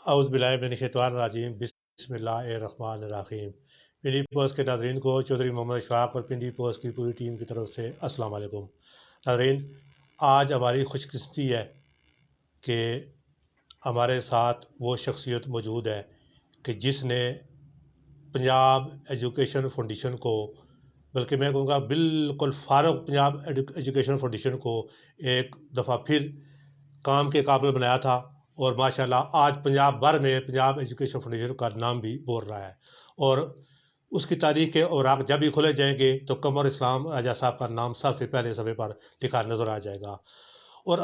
اعوذ باللہ من الشیطان الرجیم بسم اللہ الرحمن الرحیم۔ پنڈی پوسٹ کے ناظرین کو چودھری محمد اشفاق اور پنڈی پوسٹ کی پوری ٹیم کی طرف سے السلام علیکم۔ ناظرین، آج ہماری خوش قسمتی ہے کہ ہمارے ساتھ وہ شخصیت موجود ہے کہ جس نے پنجاب ایجوکیشن فاؤنڈیشن کو، بلکہ میں کہوں گا بالکل فارغ پنجاب ایجوکیشن فاؤنڈیشن کو ایک دفعہ پھر کام کے قابل بنایا تھا، اور ماشاءاللہ آج پنجاب بھر میں پنجاب ایجوکیشن فاؤنڈیشن کا نام بھی بول رہا ہے، اور اس کی تاریخ کے اوراق جب بھی کھولے جائیں گے تو قمر اسلام راجہ صاحب کا نام سب سے پہلے صفحے پر لکھا نظر آ جائے گا۔ اور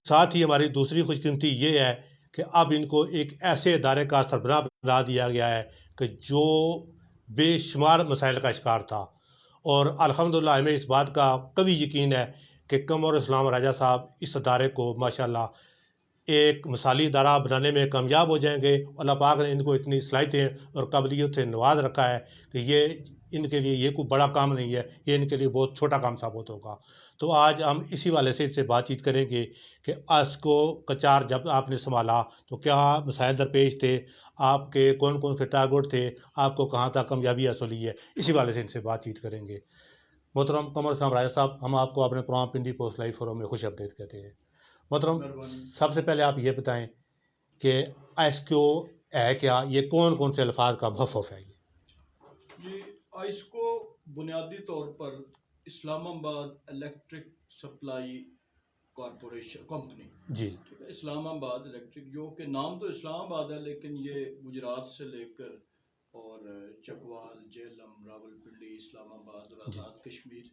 ساتھ ہی ہماری دوسری خوش قسمتی یہ ہے کہ اب ان کو ایک ایسے ادارے کا سربراہ بنا دیا گیا ہے کہ جو بے شمار مسائل کا شکار تھا، اور الحمدللہ ہمیں اس بات کا کبھی یقین ہے کہ قمر اسلام راجہ صاحب اس ادارے کو ماشاءاللہ ایک مثالی ادارہ بنانے میں کامیاب ہو جائیں گے۔ اللہ پاک نے ان کو اتنی صلاحیتیں اور قابلیت سے نواز رکھا ہے کہ یہ ان کے لیے یہ کوئی بڑا کام نہیں ہے، یہ ان کے لیے بہت چھوٹا کام ثابت ہوگا۔ تو آج ہم اسی والے سے بات چیت کریں گے کہ آسکو کچار جب آپ نے سنبھالا تو کیا مسائل درپیش تھے، آپ کے کون کون سے ٹارگٹ تھے، آپ کو کہاں تک کامیابی حاصل ہوئی ہے، اسی والے سے ان سے بات چیت کریں گے۔ محترم قمر اسلام راجہ صاحب، ہم آپ کو اپنے programme Pindi post live forum میں خوش آمدید کہتے ہیں۔ محترم، سب سے پہلے آپ یہ بتائیں کہ آئسکو ہے کیا، یہ کون کون سے الفاظ کا مخفف ہے؟ یہ آئسکو بنیادی طور پر اسلام آباد الیکٹرک سپلائی کارپوریشن کمپنی، جی ٹھیک ہے، اسلام آباد الیکٹرک، جو کہ نام تو اسلام آباد ہے لیکن یہ گجرات سے لے کر اور چکوال، جہلم، راول پنڈی، اسلام آباد اور آزاد کشمیر،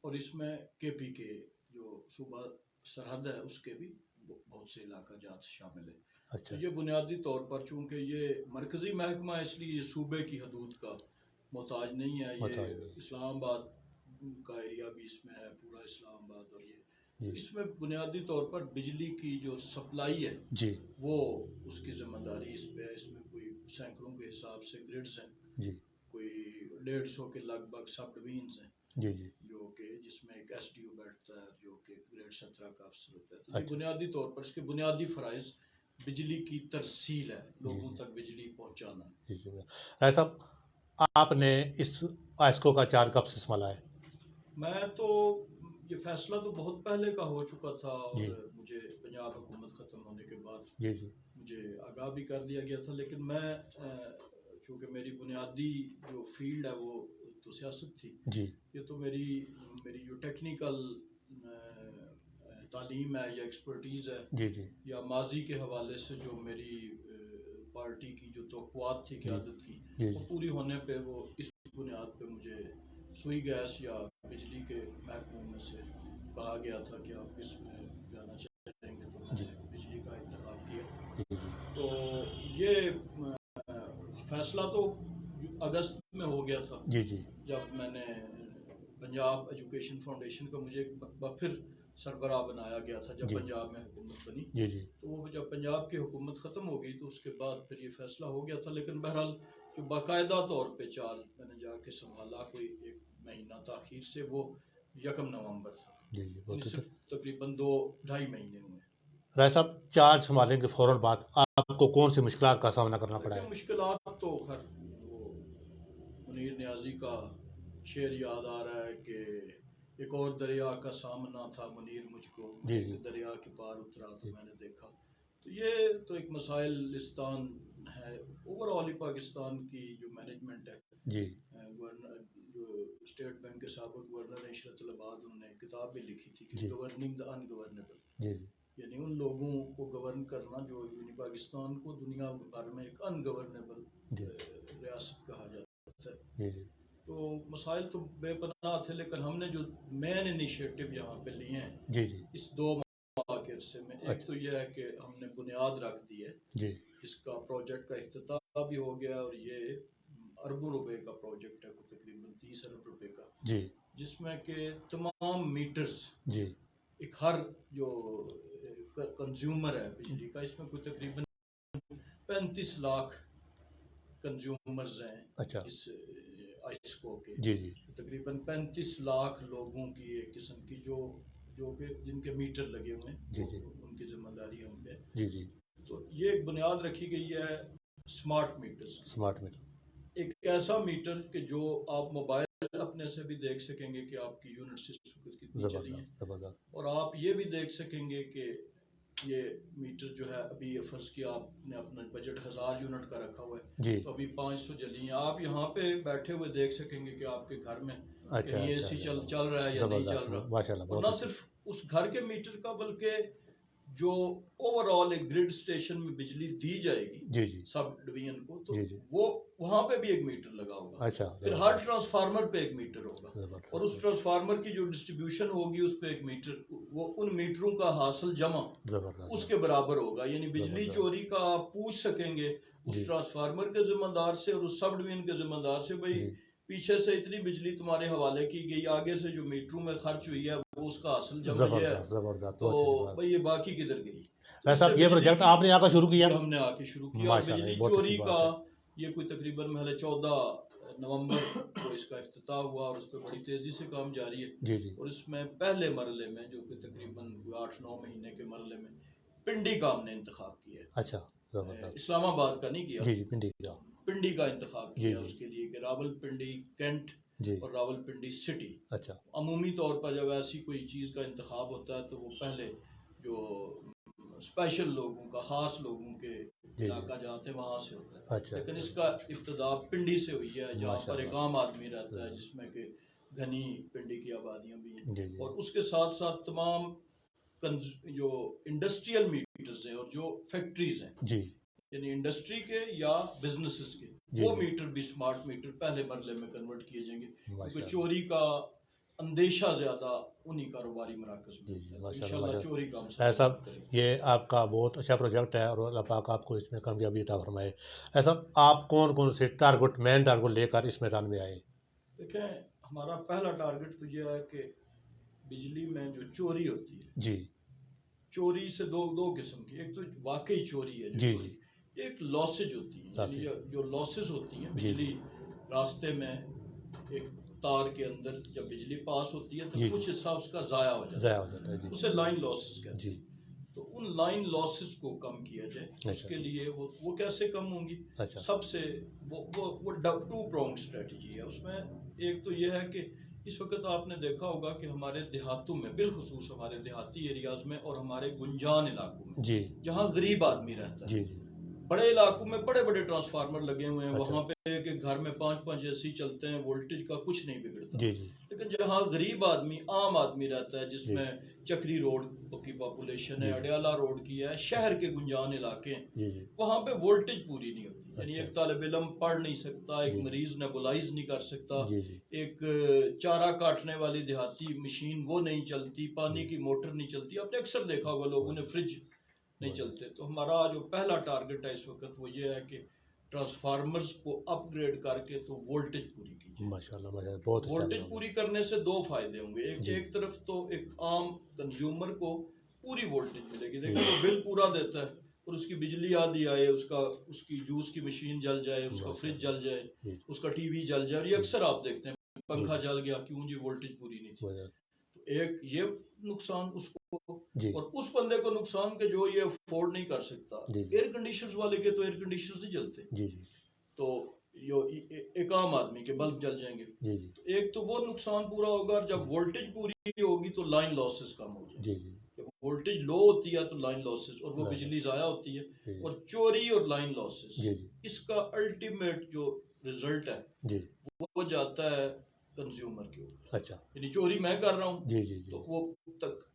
اور اس میں کے پی کے جو صوبہ سرحد ہے اس کے بھی بہت سے علاقہ جات شامل ہے۔ اچھا، تو یہ بنیادی طور پر چونکہ یہ مرکزی محکمہ اس لیے یہ صوبے کی حدود کا محتاج نہیں ہے، یہ اسلام آباد کا ایریا بھی اس میں ہے، پورا اسلام آباد، اور یہ تو اس میں بنیادی طور پر بجلی کی جو سپلائی ہے جی وہ اس کی ذمہ داری اس پہ ہے۔ اس میں کوئی سینکڑوں کے حساب سے گریڈز ہیں، جی کوئی 150 کے لگ بھگ سب ڈویژنز ہیں، جی جی جو کہ جس میں ایک ایس ڈی او بیٹھتا ہے جو کہ گریڈ 17 کا افسر ہوتا ہے۔ تو یہ بنیادی طور پر اس کے بنیادی فرائض بجلی کی ترسیل ہے، لوگوں تک بجلی پہنچانا۔ جی جی ایسا آپ نے اس آئسکو کا چارج کب سے سنبھالا ہے؟ میں تو یہ فیصلہ تو بہت پہلے کا ہو چکا تھا، اور مجھے پنجاب حکومت ختم ہونے کے بعد مجھے آگاہ بھی کر دیا گیا تھا، لیکن میں چونکہ میری بنیادی جو فیلڈ ہے وہ تو سیاست تھی، یہ تو میری جو ٹیکنیکل تعلیم ہے یا ایکسپرٹیز ہے یا ماضی کے حوالے سے جو میری پارٹی کی جو توقعات تھی قیادت کی وہ پوری ہونے پہ وہ اس بنیاد پہ مجھے سوئی گیس یا بجلی کے محکموں میں سے کہا گیا تھا کہ آپ کس میں جانا چاہیں گے، تو میں نے بجلی کا انتخاب کیا۔ تو یہ فیصلہ تو اگست میں ہو گیا تھا جب میں نے پنجاب ایجوکیشن فاؤنڈیشن کا مجھے پھر سربراہ بنایا گیا تھا جب پنجاب میں حکومت بنی۔ تو وہ جب پنجاب کی حکومت ختم ہو گئی تو اس کے بعد پھر یہ فیصلہ ہو گیا تھا، لیکن بہرحال جو باقاعدہ طور پہ چارج میں نے جا کے سنبھالا کوئی 1 مہینہ تاخیر سے، وہ 1 نومبر تھا، صرف تقریباً 2-2.5 مہینے ہوئے۔ رائے صاحب، چارج سنبھالنے کے فوراً بعد آپ کو کون سی مشکلات کا سامنا کرنا پڑا ہے؟ مشکلات تو خیر وہ منیر نیازی کا شعر یاد آ رہا ہے کہ ایک اور دریا کا سامنا تھا منیر مجھ کو، ایک دریا کے پار اترا تو میں نے دیکھا۔ تو یہ تو ایک مسائل لستان ہے، اوور آل پاکستان کی جو مینجمنٹ ہے، گورنر جو اسٹیٹ بینک کے سابق گورنر عشرت العباد، انہوں نے کتاب بھی لکھی تھی کہ گورننگ دا ان گورنیبل، یعنی ان لوگوں کو گورن کرنا جو پاکستان کو دنیا بھر میں ایک ان گورنیبل ریاست کہا جاتا ہے۔ تو مسائل تو بے پناہ تھے، لیکن ہم نے جو مین انیشیٹو یہاں پہ لیے ہیں اس 2 ماہ کے عرصے میں، ایک تو یہ ہے کہ ہم نے بنیاد رکھ دی ہے، اس کا پروجیکٹ کا افتتاح بھی ہو گیا، اور یہ اربوں روپے کا پروجیکٹ ہے، تقریباً 30 ارب روپے کا، جس میں کہ تمام میٹرز ایک ہر جو کنزیومر ہے بجلی کا، اس میں کوئی تقریباً 35 لاکھ کنزیومرز ہیں اس آئسکو کے، تقریباً 35 لاکھ لوگوں کی ایک قسم کی جو کہ جن کے میٹر لگے ہوئے ہیں، ان کی ذمہ داری ہم پہ، تو یہ ایک بنیاد رکھی گئی ہے اسمارٹ میٹرز، اسمارٹ میٹر، ایک ایسا میٹر کہ جو آپ موبائل اپنے سے بھی دیکھ سکیں گے کہ آپ کی یونٹ سسٹم کتنی چلی ہیں، زبردست زبردست، اور آپ یہ بھی دیکھ سکیں گے کہ یہ میٹر جو ہے ابھی فرض کیا آپ نے اپنا بجٹ 1000 یونٹ کا رکھا ہوا ہے جی، تو ابھی 500 جلی ہیں، آپ یہاں پہ بیٹھے ہوئے دیکھ سکیں گے کہ آپ کے گھر میں اچھا کہیں اے اچھا سی اچھا، چل رہا ہے یا نہیں چل زبردست، رہا، ماشاء اللہ اور بہت نہ اچھی، صرف اس گھر کے میٹر کا بلکہ جو اوور آل ایک گریڈ اسٹیشن میں بجلی دی جائے گی جی جی سب ڈویژن کو، تو جی جی، وہ وہاں پہ بھی ایک میٹر لگا ہوگا، اچھا پھر ہر زبردست ٹرانسفارمر پہ ایک میٹر ہوگا، اور اس زبردست ٹرانسفارمر کی جو ڈسٹریبیوشن ہوگی اس پہ ایک میٹر، وہ ان میٹروں کا حاصل جمع زبردست اس کے برابر ہوگا، یعنی بجلی زبردست، چوری کا آپ پوچھ سکیں گے اس جی ٹرانسفارمر کے ذمہ دار سے اور اس سب ڈویژن کے ذمہ دار سے، بھائی جی، پیچھے سے اتنی بجلی تمہارے حوالے کی گئی، آگے سے جو میٹروں میں خرچ ہوئی ہے وہ اس کا حاصل جمع یہ ہے، زبردست زبردست تو بہت اچھی بات، بھائی یہ باقی کدھر گئی، تو اس ویسے سے اب یہ بجلی پروجیکٹ کی آپ نے آ کر شروع کیا، یہ ہم نے آ کے شروع کیا، اور ماشاء اللہ یہ بجلی بہت اچھی چوری کا بات ہے، یہ کوئی تقریباً محل 14 نومبر کو اس کا افتتاح ہوا اور اس پہ بڑی تیزی سے کام جاری ہے، جی جی، اور اس میں پہلے مرحلے میں جو کہ تقریباً 8-9 مہینے کے مرحلے میں پنڈی کا ہم نے انتخاب کیا اچھا ہے، زبردست، اسلام آباد کا نہیں کیا، جی جی پنڈی کا، پنڈی کا انتخاب جی کیا جی اس کے لیے کہ راول پنڈی کینٹ جی، اور راول پنڈی سٹی، اچھا عمومی طور پر جب ایسی کوئی چیز کا انتخاب ہوتا ہے تو وہ پہلے جو اسپیشل لوگوں کا، خاص لوگوں کے جی جی، علاقہ جاتے ہیں وہاں سے ہوتا ہے، اچھا لیکن اس اچھا، کا ابتدا پنڈی سے ہوئی ہے جہاں ماشاء پر ایک اللہ، عام آدمی رہتا ہے جس میں کہ گھنی پنڈی کی آبادیاں بھی ہیں، جی جی اور اس کے ساتھ ساتھ تمام جو انڈسٹریل میٹرز ہیں اور جو فیکٹریز ہیں، جی یعنی انڈسٹری کے یا بزنسز کے، جی وہ جی، میٹر بھی اسمارٹ میٹر پہلے مرحلے میں کنورٹ کیے جائیں گے، ماشاء کیونکہ اللہ، چوری کا اندیشہ زیادہ انہی کاروباری مراکز میں جی ہوتا جی ہے، تو ماشاء اللہ انشاءاللہ ماشاء چوری کا ہم اللہ، سب سے ایسا دور کریں گے۔ یہ آپ کا بہت اچھا پروجیکٹ ہے اور اللہ پاک آپ کو اس میں کامیابی عطا فرمائے، ایسا آپ کون کون سے ٹارگٹ مین ٹارگٹ لے کر اس میدان میں آئے؟ دیکھیں ہمارا پہلا ٹارگٹ تو یہ ہے کہ بجلی میں جو چوری ہوتی ہے، جی چوری سے دو قسم کی، ایک تو واقعی چوری ہے جو جی چوری، جی، ایک لاسز ہوتی ہیں، یعنی راسل، جو لاسز ہوتی ہیں جی بجلی جی راستے میں ایک تار کے اندر جب بجلی پاس ہوتی ہے تو جی کچھ جی، حصہ اس کا ضائع ہو جاتا ضائع ہو ہے، جاتا ہے، جی اسے لائن لاسز کہتے جی، ہیں، تو ان لائن لاسز کو کم کیا جائے، اس اچھا کے لیے وہ کیسے کم ہوں گی، اچھا، سب سے وہ ٹو پرونگ اسٹریٹجی ہے، اس میں ایک تو یہ ہے کہ اس وقت آپ نے دیکھا ہوگا کہ ہمارے دیہاتوں میں، بالخصوص ہمارے دیہاتی ایریاز میں اور ہمارے گنجان علاقوں میں جی جہاں غریب آدمی رہتا ہے، جی جی، بڑے علاقوں میں بڑے بڑے ٹرانسفارمر لگے ہوئے ہیں، اچھا، وہاں پہ کہ گھر میں 5 اے سی چلتے ہیں، وولٹیج کا کچھ نہیں بگڑتا، جی جی لیکن جہاں غریب آدمی، عام آدمی رہتا ہے، جس جی میں چکری روڈ کی پاپولیشن ہے، جی اڈیالہ روڈ کی ہے، شہر کے گنجان علاقے ہیں، جی جی، وہاں پہ وولٹیج پوری نہیں ہوتی، یعنی اچھا ایک طالب علم پڑھ نہیں سکتا، ایک جی مریض نیبولائز نہیں کر سکتا، جی جی ایک چارہ کاٹنے والی دیہاتی مشین وہ نہیں چلتی، پانی جی، کی موٹر نہیں چلتی، آپ نے اکثر دیکھا ہوگا لوگوں نے فریج نہیں چلتے، تو ہمارا جو پہلا ٹارگٹ ہے اس وقت وہ یہ ہے کہ ٹرانسفارمرز کو اپ گریڈ کر کے تو وولٹیج پوری کی جائے، ماشاء اللہ ماشاء اللہ بہت اچھا وولٹیج کام ہے، پوری کرنے سے دو فائدے ہوں گے، جی ایک طرف تو ایک عام کنزیومر کو پوری وولٹیج ملے گی، جی دیکھیں وہ بل پورا دیتا ہے اور اس کی بجلی آدھی آئے، اس کی جوس کی مشین جل جائے، اس کا ماشاء فریج اللہ، جل جائے، جی اس کا ٹی وی جل جائے، اور یہ جی اکثر آپ دیکھتے ہیں جی پنکھا جی جل گیا کیوں جی وولٹیج پوری نہیں تھی، وجہ- تو ایک یہ نقصان اس کو، جی اور اس بندے کو نقصان کہ جو یہ افورڈ نہیں کر سکتا، جی جی ایئر کنڈیشنز والے کے تو ایئر کنڈیشنز نہیں چلتے، جی جی تو ایک عام آدمی کے بلب جل جائیں گے، جی جی تو ایک تو وہ نقصان پورا ہوگا، اور جب وولٹیج پوری ہوگی تو لائن لاسز کم ہو جائیں جی گے، جی جب وولٹیج لو ہوتی ہے تو لائن لاسز اور وہ لائن، بجلی ضائع ہوتی ہے، جی اور چوری اور لائن لاسز، جی جی اس کا الٹیمیٹ جو رزلٹ ہے جی وہ جاتا ہے کنزیومر کے اوپر، اچھا یعنی چوری میں کر رہا ہوں جی جی جی تو وہ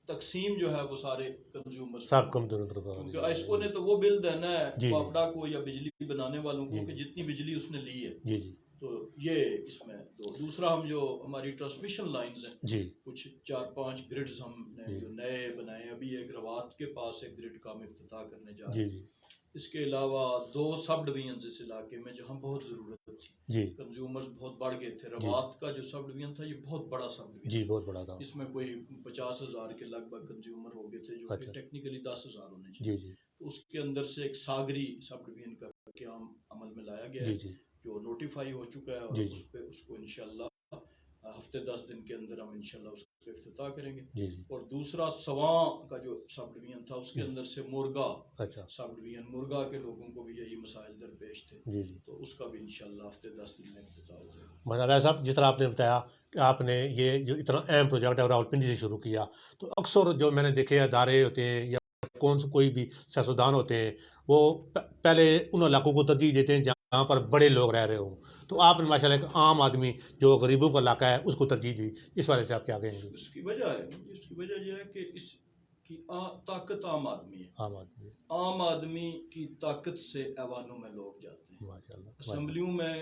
تقسیم جو ہے وہ سارے کنزیومرز پر سب ہوگی، کم دونوں طرف آ کیونکہ جی آئسکو جی نے تو وہ بل دینا ہے جی واپڈا کو یا بجلی بنانے والوں جی کو کہ جی جتنی بجلی اس نے لی ہے، جی جی تو یہ اس میں دوسرا ہم جو ہماری ٹرانسمیشن لائنز ہیں جی کچھ 4-5 گریڈز ہم نے جی جو نئے بنائے ہیں، ابھی ایک روات کے پاس ایک گریڈ کا ہم افتتاح کرنے جا رہے جی ہیں، جی اس کے علاوہ 2 سب ڈویژنز اس علاقے میں جہاں بہت ضرورت تھی، جی کنزیومرز بہت بڑھ گئے تھے، جی روات کا جو سب ڈویژن تھا یہ بہت بڑا سب ڈویژن جی تھا، بہت بڑا تھا، اس میں کوئی 50,000 کے لگ بھگ کنزیومر ہو گئے تھے جو کہ اچھا ٹیکنیکلی 10,000 ہونے جی چاہیے، جی تو اس کے اندر سے ایک ساگری سب ڈویژن کا قیام عمل میں لایا گیا جی ہے جی جو نوٹیفائی ہو چکا ہے، اور جی جی اس پہ اس کو انشاءاللہ ہفتے 10 دن کے اندر ہم انشاءاللہ اس کا افتتاح کریں گے. جی جی اور دوسرا سواں کا جو سب ڈویژن تھا اس کے جی اندر سے مرگا اچھا سب ڈویژن مرگا کے لوگوں کو بھی یہی مسائل درپیش تھے, جی جی تو اس کا بھی انشاءاللہ ہفتے 10 دن میں افتتاح ہو جائے گا. مولانا صاحب جس طرح آپ نے بتایا کہ آپ نے یہ جو اتنا اہم پروجیکٹ ہے راولپنڈی سے شروع کیا, تو اکثر جو میں نے دیکھے ادارے ہوتے ہیں یا کوئی بھی سیاستدان ہوتے ہیں وہ پہلے ان علاقوں کو ترجیح دیتے ہیں جہاں پر بڑے لوگ رہ رہے ہوں, تو آپ نے ماشاء اللہ ایک عام آدمی جو غریبوں کا علاقہ ہے اس کو ترجیح دی, اس والے سے آپ کیا کہیں گے؟ اس کی وجہ یہ ہے کہ اس کی طاقت عام آدمی ہے. عام آدمی عام آدمی کی طاقت سے ایوانوں میں لوگ جاتے ہیں, ماشاء اللہ اسمبلیوں میں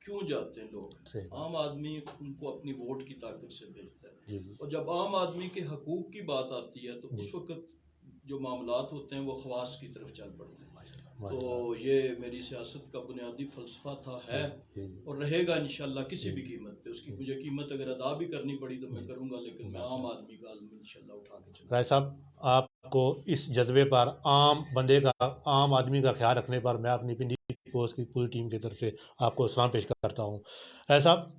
کیوں جاتے ہیں لوگ؟ صحیح بات. عام آدمی ان کو اپنی ووٹ کی طاقت سے بھیجتا ہے. جی جی اور جب عام آدمی کے حقوق کی بات آتی ہے تو جی اس وقت جو معاملات ہوتے ہیں وہ خواص کی طرف چل پڑتے ہیں. ماشاء اللہ ماشاء تو اللہ. یہ میری سیاست کا بنیادی فلسفہ تھا, ہے جی جی اور رہے گا انشاءاللہ کسی جی بھی قیمت پہ. اس کی مجھے قیمت اگر ادا بھی کرنی پڑی تو میں جی کروں گا, لیکن میں ماشاء عام اللہ. آدمی کا عالم انشاءاللہ اٹھا کے چلوں. رائے صاحب آپ کو اس جذبے پر عام بندے کا عام آدمی کا خیال رکھنے پر میں اپنی پنڈی پوسٹ کی پوری ٹیم کی طرف سے آپ کو سلام پیش کرتا ہوں. رائے صاحب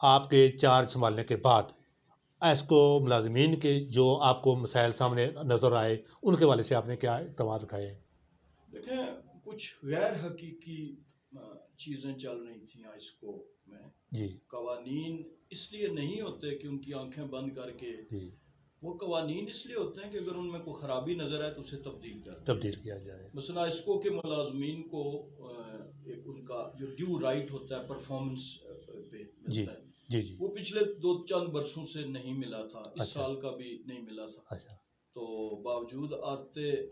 آپ کے چارج سنبھالنے کے بعد ایسکو ملازمین کے جو آپ کو مسائل سامنے نظر آئے ان کے والے سے آپ نے کیا اقدامات اٹھائے ہیں؟ دیکھیں کچھ غیر حقیقی چیزیں چل رہی تھیں آئسکو میں. جی قوانین اس لیے نہیں ہوتے کہ ان کی آنکھیں بند کر کے, جی وہ قوانین اس لیے ہوتے ہیں کہ اگر ان میں کوئی خرابی نظر آئے تو اسے تبدیل کر دیں. تبدیل کیا جائے. مثلا آئسکو کے ملازمین کو ایک ان کا جو ڈیو رائٹ ہوتا ہے پرفارمنس پہ جی ملتا ہے, جی جی وہ پچھلے 2 برسوں سے نہیں ملا تھا, اس اچھا سال کا بھی نہیں ملا تھا. اچھا تو باوجود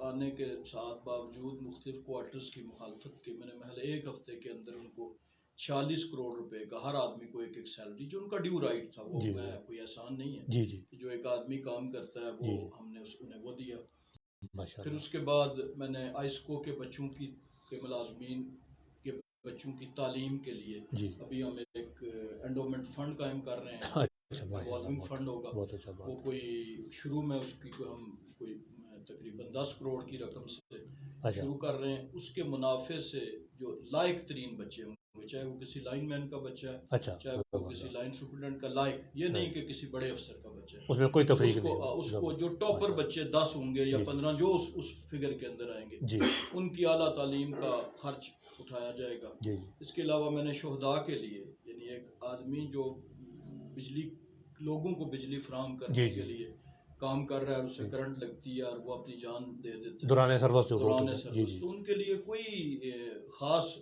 آنے کے ساتھ باوجود مختلف کوارٹرز کی مخالفت کے, میں نے محض 1 ہفتے کے اندر ان کو 46 کروڑ روپے کا ہر آدمی کو ایک سیلری جو ان کا ڈیو رائٹ تھا, وہ جی میں کوئی احسان نہیں ہے جی جی کہ جو ایک آدمی کام کرتا ہے جی وہ ہم نے انہیں وہ دیا. ماشاء پھر اللہ. اس کے بعد میں نے آئسکو کے بچوں کے ملازمین کے بچوں کی تعلیم کے لیے جی ابھی ہم ایک انڈومنٹ فنڈ قائم کر رہے ہیں. اچھا ماشاء اللہ ریوالونگ فنڈ ہوگا, بہت اچھا وہ بات. کوئی شروع میں اس کی ہم کوئی تقریباً 10 کروڑ کی رقم سے اچھا شروع کر رہے ہیں. اس کے منافع سے جو لائق ترین بچے ہوں گے, چاہے وہ کسی لائن مین کا بچہ ہے, اچھا چاہے وہ کسی لائن سپرڈنٹ کا لائق, یہ نہیں کہ کسی بڑے افسر کا بچہ ہے, اس میں کوئی تفریق اس نہیں. کو جو ٹاپر بچے 10 ہوں گے یا 15 جو اس فگر کے اندر آئیں گے, جی ان کی اعلیٰ تعلیم کا خرچ اٹھایا جائے گا. جی اس کے علاوہ میں نے شہداء کے لیے, یعنی ایک آدمی جو بجلی لوگوں کو بجلی فراہم کرنے کے لیے کام کر رہا ہے اور اسے کرنٹ لگتی ہے اور وہ اپنی جان دے دیتے ہیں دوران سروس جو دوران سروس, تو ان کے لیے کوئی خاص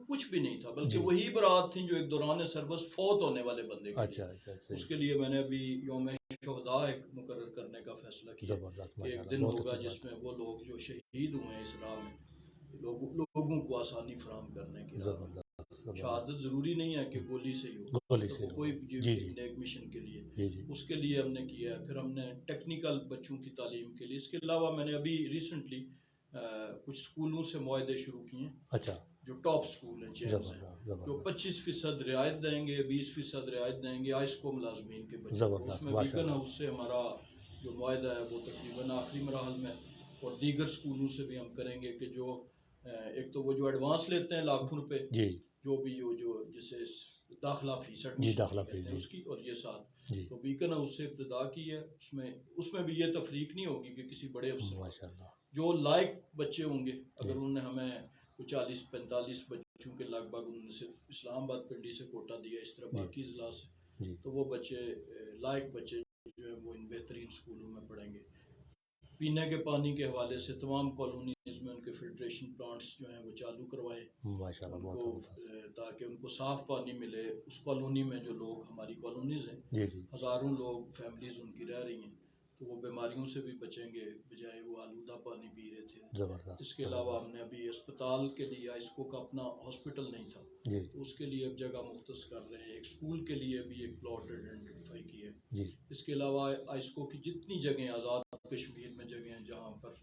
کچھ بھی نہیں تھا, بلکہ وہی برات تھیں جو ایک دوران سروس فوت ہونے والے بندے کے لیے. اس کے لیے میں نے ابھی یوم شہداء ایک مقرر کرنے کا فیصلہ کیا کہ ایک دن ہوگا جس میں وہ لوگ جو شہید ہوئے ہیں اس راہ میں, لوگوں کو آسانی فراہم کرنے کی. شہادت ضروری نہیں ہے کہ گولی سے ہی ہو, کوئی نیک مشن کے لیے, اس کے لیے ہم نے کیا ہے. پھر ہم نے ٹیکنیکل بچوں کی تعلیم کے لیے, اس کے علاوہ میں نے ابھی ریسنٹلی کچھ اسکولوں سے معاہدے شروع کیے ہیں. اچھا جو ٹاپ اسکول ہیں, چینز ہیں, جو 25% رعایت دیں گے, 20% رعایت دیں گے آئسکو ملازمین کے بچوں کو. اس میں بیکن ہاؤس سے ہمارا جو معاہدہ ہے وہ تقریباً آخری مراحل میں, اور دیگر اسکولوں سے بھی ہم کریں گے کہ جو ایک تو وہ جو ایڈوانس لیتے ہیں لاکھوں روپے, جو بھی جو جسے داخلہ فیس ایڈمیشن اس کی, اور یہ ساتھ تو بیکن ہاؤس سے ابتدا کی ہے. اس میں بھی یہ تفریق نہیں ہوگی کہ کسی بڑے افسر, جو لائق بچے ہوں گے, اگر انہوں نے ہمیں 40-45 بچوں کے لگ بھگ انہوں نے صرف اسلام آباد پنڈی سے کوٹا دیا, اس طرح باقی اضلاع سے, تو وہ بچے لائق بچے جو ہیں وہ ان بہترین اسکولوں میں پڑھیں گے. پینے کے پانی کے حوالے سے تمام کالونیز میں ان کے فلٹریشن پلانٹس جو ہیں وہ چالو کروائے ان کو, تاکہ ان کو صاف پانی ملے. اس کالونی میں جو لوگ, ہماری کالونیز ہیں, ہزاروں لوگ فیملیز ان کی رہ رہی ہیں, تو وہ بیماریوں سے بھی بچیں گے بجائے وہ آلودہ پانی پی رہے تھے. اس کے علاوہ ہم نے ابھی اسپتال کے لیے, آئسکو کا اپنا ہاسپٹل نہیں تھا, تو اس کے لیے اب جگہ مختص کر رہے ہیں. ایک اسکول کے لیے بھی ایک پلاٹ آئیڈینٹیفائی کی ہے. اس کے علاوہ آئسکو کی جتنی جگہیں آزاد کشمیر میں جگہیں ہیں جہاں پر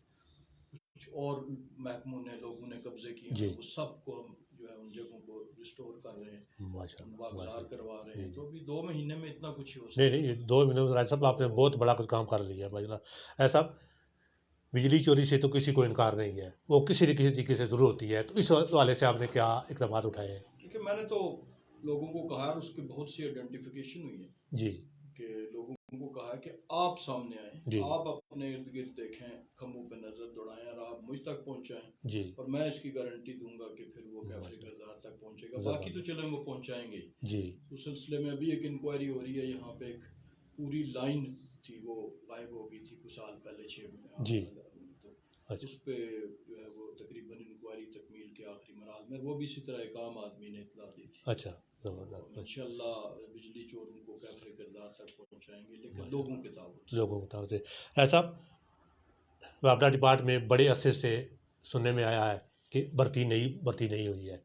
کچھ اور محکموں نے, لوگوں نے قبضے کیے ہیں, وہ سب کو ہم جو ہے ان جگہوں کو ریسٹور کر رہے ہیں, واگزار کروا رہے ہیں. تو ابھی 2 مہینے میں اتنا کچھ ہی ہو سکتا ہے. نہیں 2 مہینے میں راج صاحب آپ نے بہت بڑا کچھ کام کر لیا ہے. ایسا بجلی چوری سے تو کسی کو انکار نہیں ہے, وہ کسی نہ کسی طریقے سے ضرور ہوتی ہے, تو اس والے سے آپ نے کیا اقدامات اٹھائے ہیں؟ کیونکہ میں نے تو لوگوں کو کہا ہے، اس کی بہت سی آئیڈینٹیفیکیشن ہوئی ہے جی کہ لوگوں کو کہا ہے کہ آپ سامنے آئیں، جی آپ اپنے ارد گرد دیکھیں، کھمبوں پہ نظر دوڑائیں اور آپ مجھ تک پہنچائیں، جی اور میں اس کی گارنٹی دوں گا کہ پھر وہ کیفے ماشاء کردار تک پہنچے گا. اللہ باقی تو زبردست چلیں وہ پہنچائیں گے. جی اس سلسلے میں ابھی ایک انکوائری ہو رہی ہے. یہاں پہ ایک پوری لائن تھی وہ غائب ہو گئی تھی کچھ سال پہلے، جی تو اچھا اس پہ جو ہے وہ تقریباً انکوائری تکمیل کے آخری مراحل میں، وہ بھی اسی طرح ایک عام آدمی نے اطلاع دی تھی. اچھا زبردست انشاءاللہ بجلی چوروں کو کیفے کردار تک پہنچائیں گے، لیکن ماشاء لوگوں اللہ کے تعاون سے. لوگوں کو بتاتے ایسا رابطہ ڈپارٹ میں بڑے عرصے سے سننے میں آیا ہے کہ بھرتی نہیں ہوئی ہے،